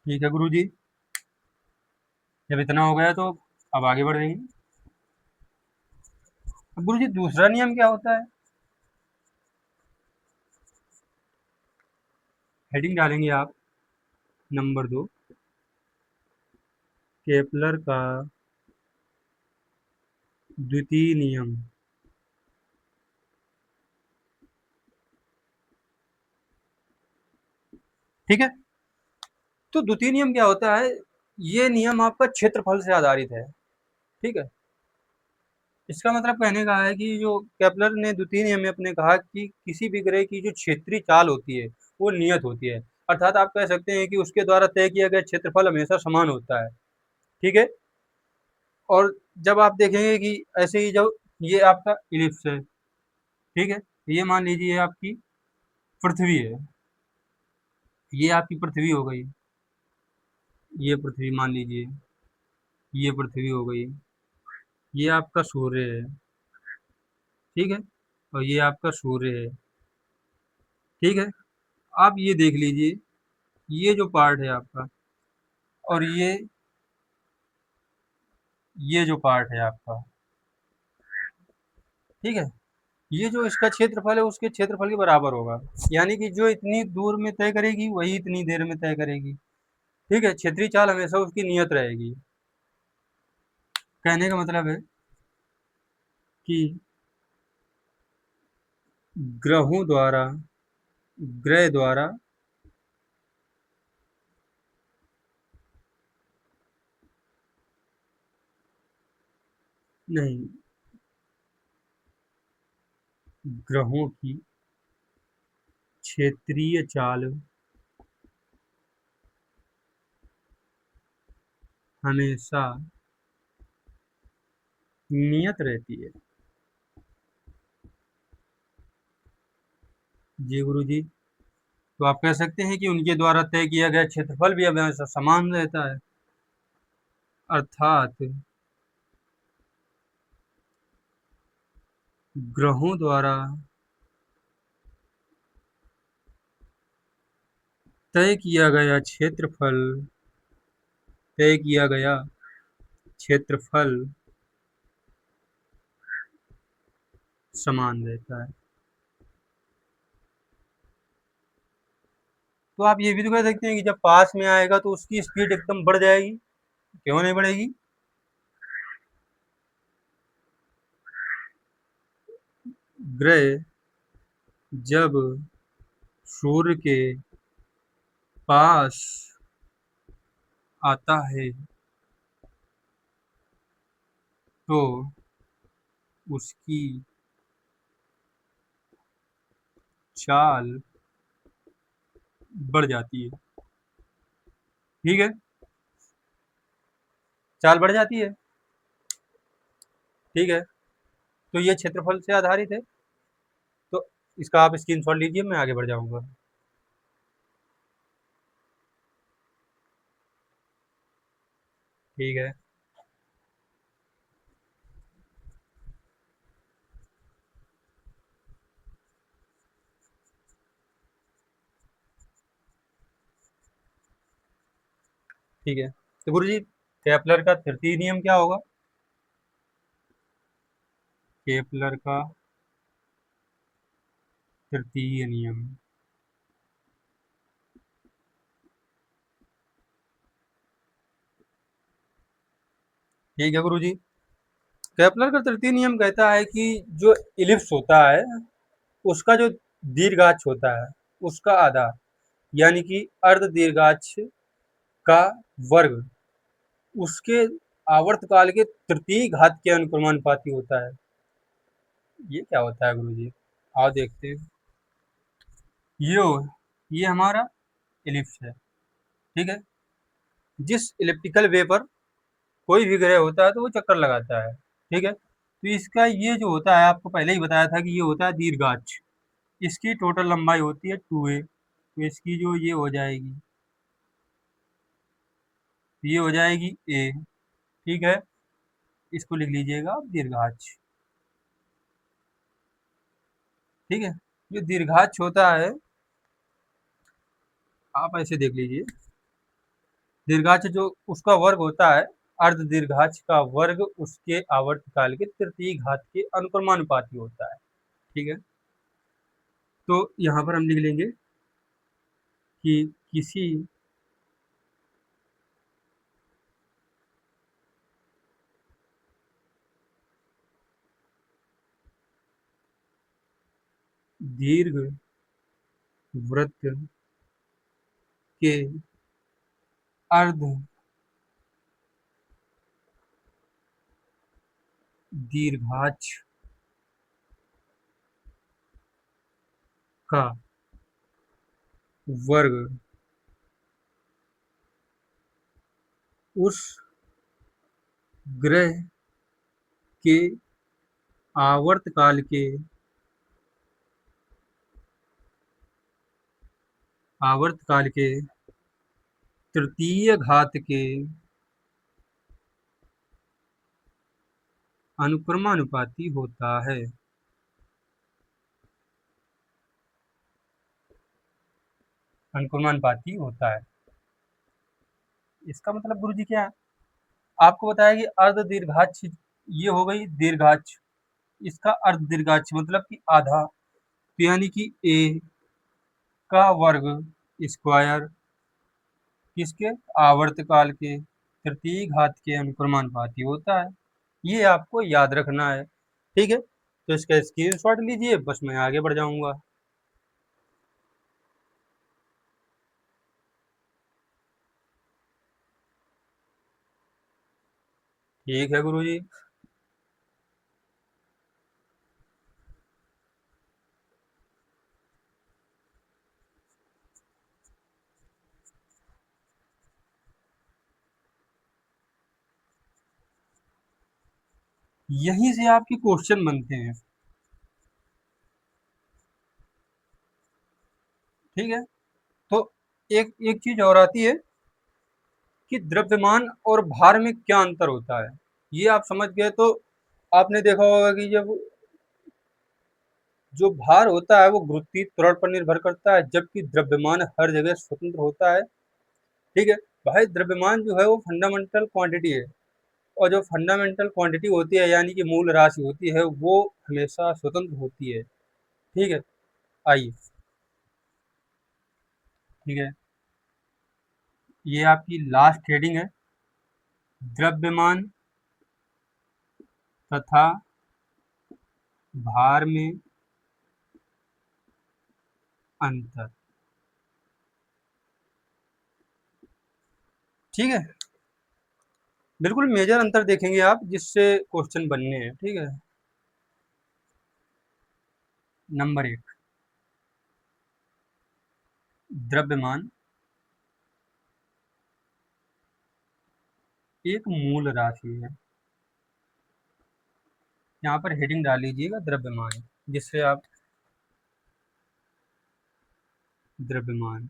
ठीक है गुरु जी, जब इतना हो गया तो अब आगे बढ़ेंगे। अब गुरु जी दूसरा नियम क्या होता है? हेडिंग डालेंगे आप, नंबर 2, केपलर का द्वितीय नियम। ठीक है, तो द्वितीय नियम क्या होता है? ये नियम आपका क्षेत्रफल से आधारित है। ठीक है, इसका मतलब कहने का है कि जो केपलर ने द्वितीय नियम में अपने कहा कि किसी भी ग्रह की जो क्षेत्रीय चाल होती है वो नियत होती है। अर्थात आप कह सकते हैं कि उसके द्वारा तय किया गया क्षेत्रफल हमेशा समान होता है। ठीक है, और जब आप देखेंगे कि ऐसे ही जब ये आपका इलिप्स है, ठीक है, ये मान लीजिए ये आपकी पृथ्वी है, ये आपकी पृथ्वी हो गई, ये पृथ्वी मान लीजिए, ये पृथ्वी हो गई, ये आपका सूर्य है। ठीक है, और ये आपका सूर्य है। ठीक है, आप ये देख लीजिए ये जो पार्ट है आपका, और ये जो पार्ट है आपका, ठीक है, ये जो इसका क्षेत्रफल है उसके क्षेत्रफल के बराबर होगा। यानी कि जो इतनी दूर में तय करेगी वही इतनी देर में तय करेगी। ठीक है, क्षेत्रीय चाल हमेशा उसकी नियत रहेगी। कहने का मतलब है कि ग्रहों द्वारा ग्रह द्वारा नहीं, ग्रहों की क्षेत्रीय चाल हमेशा नियत रहती है। जी गुरुजी। तो आप कह सकते हैं कि उनके द्वारा तय किया गया क्षेत्रफल भी हमेशा समान रहता है। अर्थात ग्रहों द्वारा तय किया गया क्षेत्रफल तय किया गया क्षेत्रफल समान रहता है। तो आप ये भी तो कह सकते हैं कि जब पास में आएगा तो उसकी स्पीड एकदम बढ़ जाएगी। क्यों नहीं बढ़ेगी? ग्रह जब सूर्य के पास आता है तो उसकी चाल बढ़ जाती है। ठीक है, चाल बढ़ जाती है। ठीक है, तो ये क्षेत्रफल से आधारित है। तो इसका आप स्क्रीनशॉट लीजिए, मैं आगे बढ़ जाऊंगा। ठीक है। ठीक है, तो गुरुजी केपलर का तृतीय नियम क्या होगा? केपलर का तृतीय नियम। ठीक है गुरुजी। केपलर का तृतीय नियम कहता है कि जो इलिप्स होता है उसका जो दीर्घाक्ष होता है उसका आधा, यानी कि अर्ध दीर्घाक्ष का वर्ग उसके आवर्तकाल के तृतीय घात के अनुक्रमानुपाती होता है। ये क्या होता है गुरुजी? आओ देखते हैं। ये ये हमारा इलिप्स है। ठीक है, जिस इलिप्टिकल वे पर कोई भी ग्रह होता है तो वो चक्कर लगाता है। ठीक है, तो इसका ये जो होता है आपको पहले ही बताया था कि ये होता है दीर्घाक्ष। इसकी टोटल लंबाई होती है 2a। तो इसकी जो ये हो जाएगी, ये हो जाएगी a। ठीक है, इसको लिख लीजिएगा आप दीर्घाक्ष। ठीक है, जो दीर्घाक्ष होता है आप ऐसे देख लीजिए, दीर्घाक्ष जो उसका वर्ग होता है, अर्ध दीर्घाक्ष का वर्ग उसके आवर्तकाल के तृतीय घात के अनुक्रमानुपाती होता है। ठीक है, तो यहाँ पर हम लिख लेंगे कि किसी दीर्घ वृत्त के अर्ध दीर्घाक्ष का वर्ग उस ग्रह के आवर्तकाल के आवर्तकाल के तृतीय घात के अनुक्रमानुपाती होता है। अनुक्रमानुपाती होता है। इसका मतलब गुरुजी क्या है? आपको बताया कि अर्ध दीर्घाक्ष ये हो गई दीर्घाक्ष, इसका अर्ध दीर्घाक्ष मतलब कि आधा, तो यानी कि ए का वर्ग स्क्वायर किसके आवर्तकाल के तृतीय घात के अनुक्रमानुपाती होता है। ये आपको याद रखना है, ठीक है। तो इसका स्क्रीनशॉट लीजिए, बस मैं आगे बढ़ जाऊंगा। ठीक है गुरुजी। यहीं से आपके क्वेश्चन बनते हैं, ठीक है। तो एक एक चीज और आती है कि द्रव्यमान और भार में क्या अंतर होता है। ये आप समझ गए तो आपने देखा होगा कि जब जो भार होता है वो गुरुत्वीय त्वरण पर निर्भर करता है, जबकि द्रव्यमान हर जगह स्वतंत्र होता है, ठीक है। भाई द्रव्यमान जो है वो फंडामेंटल क्वांटिटी है, और जो फंडामेंटल क्वांटिटी होती है यानी कि मूल राशि होती है वो हमेशा स्वतंत्र होती है, ठीक है। आइए, ठीक है, ये आपकी लास्ट हेडिंग है, द्रव्यमान तथा भार में अंतर, ठीक है। बिल्कुल मेजर अंतर देखेंगे आप जिससे क्वेश्चन बनने हैं, ठीक है। नंबर एक, द्रव्यमान एक मूल राशि है। यहाँ पर हेडिंग डाल लीजिएगा द्रव्यमान, जिससे आप द्रव्यमान,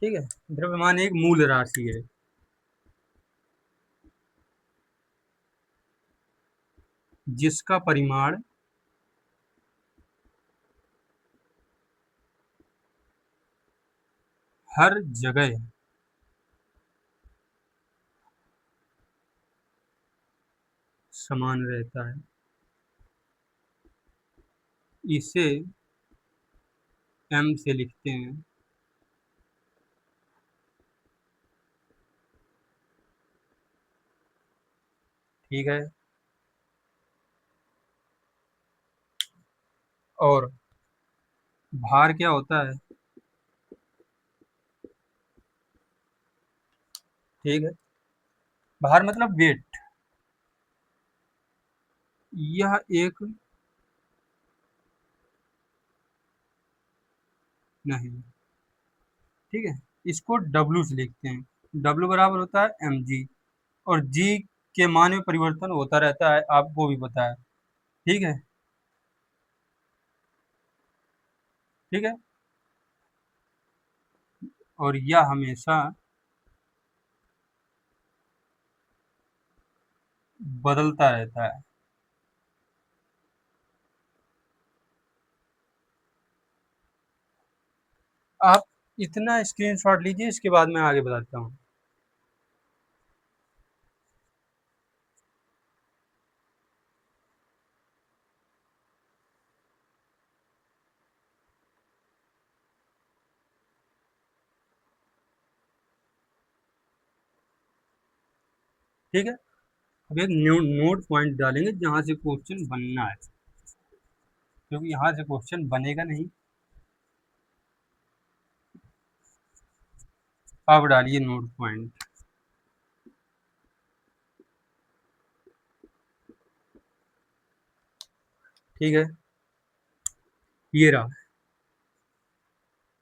ठीक है, द्रव्यमान एक मूल राशि है जिसका परिमाण हर जगह समान रहता है। इसे एम से लिखते हैं, ठीक है। और भार क्या होता है, ठीक है। भार मतलब वेट, यह एक, नहीं, ठीक है, इसको डब्ल्यू से लिखते हैं। डब्ल्यू बराबर होता है एम जी, और जी के मान में परिवर्तन होता रहता है, आपको भी पता है, ठीक है, ठीक है। और यह हमेशा बदलता रहता है। आप इतना स्क्रीनशॉट लीजिए, इसके बाद मैं आगे बताता हूँ। ठीक है, अब एक नोट पॉइंट डालेंगे जहां से क्वेश्चन बनना है, क्योंकि यहाँ से क्वेश्चन बनेगा नहीं। अब डालिए नोट पॉइंट, ठीक है। ये रहा,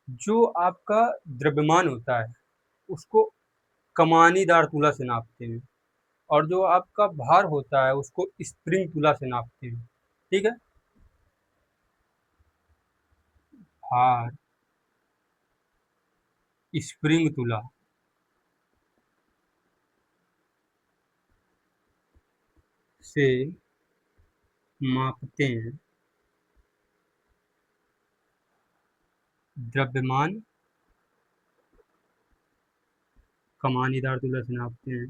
जो आपका द्रव्यमान होता है उसको कमानीदार तुला से नापते हैं, और जो आपका भार होता है उसको स्प्रिंग तुला से नापते हैं, ठीक है। भार स्प्रिंग तुला से मापते हैं, द्रव्यमान कमानीदार तुला से नापते हैं।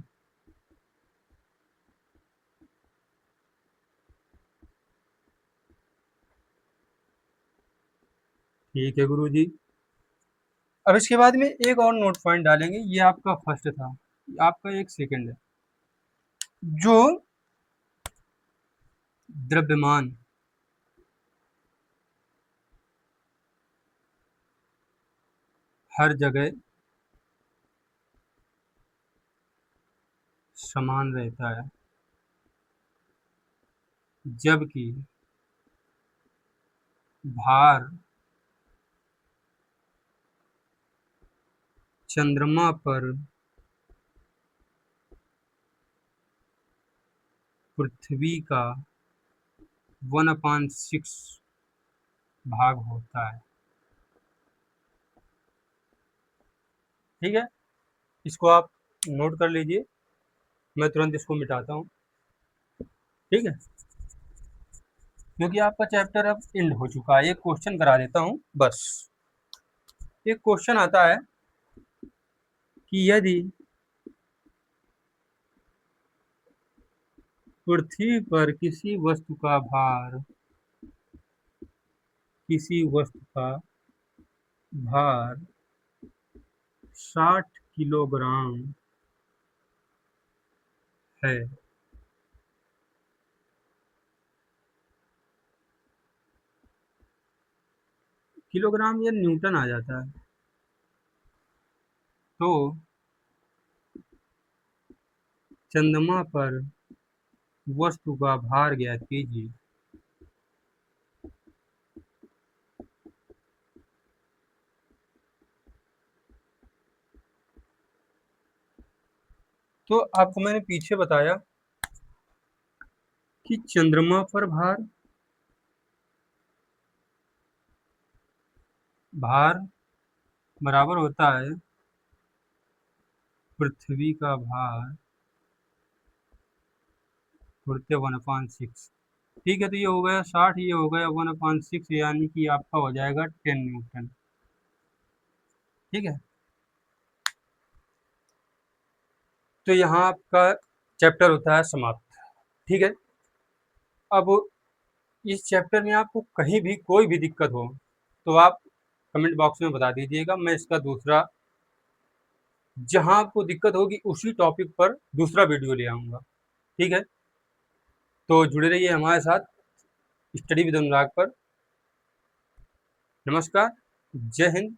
ठीक है गुरुजी। अब इसके बाद में एक और नोट पॉइंट डालेंगे, ये आपका फर्स्ट था, आपका एक सेकंड है। जो द्रव्यमान हर जगह समान रहता है, जबकि भार चंद्रमा पर पृथ्वी का 1/6 भाग होता है। ठीक है, इसको आप नोट कर लीजिए, मैं तुरंत इसको मिटाता हूँ। ठीक है, क्योंकि आपका चैप्टर अब एंड हो चुका है। एक क्वेश्चन करा देता हूँ बस। एक क्वेश्चन आता है कि यदि पृथ्वी पर किसी वस्तु का भार 60 किलोग्राम है, किलोग्राम या न्यूटन आ जाता है, तो चंद्रमा पर वस्तु का भार ज्ञात कीजिए। तो आपको मैंने पीछे बताया कि चंद्रमा पर भार भार बराबर होता है पृथ्वी का भार गुणित 1/6। ठीक है, तो ये हो गया 60, ये हो गया 1/6, यानी कि आपका हो जाएगा 10 न्यूटन। ठीक है, तो यहाँ आपका चैप्टर होता है समाप्त। ठीक है, अब इस चैप्टर में आपको कहीं भी कोई भी दिक्कत हो तो आप कमेंट बॉक्स में बता दीजिएगा, मैं इसका दूसरा, जहाँ आपको दिक्कत होगी उसी टॉपिक पर दूसरा वीडियो ले आऊँगा। ठीक है, तो जुड़े रहिए हमारे साथ स्टडी विद अनुराग पर। नमस्कार, जय हिंद।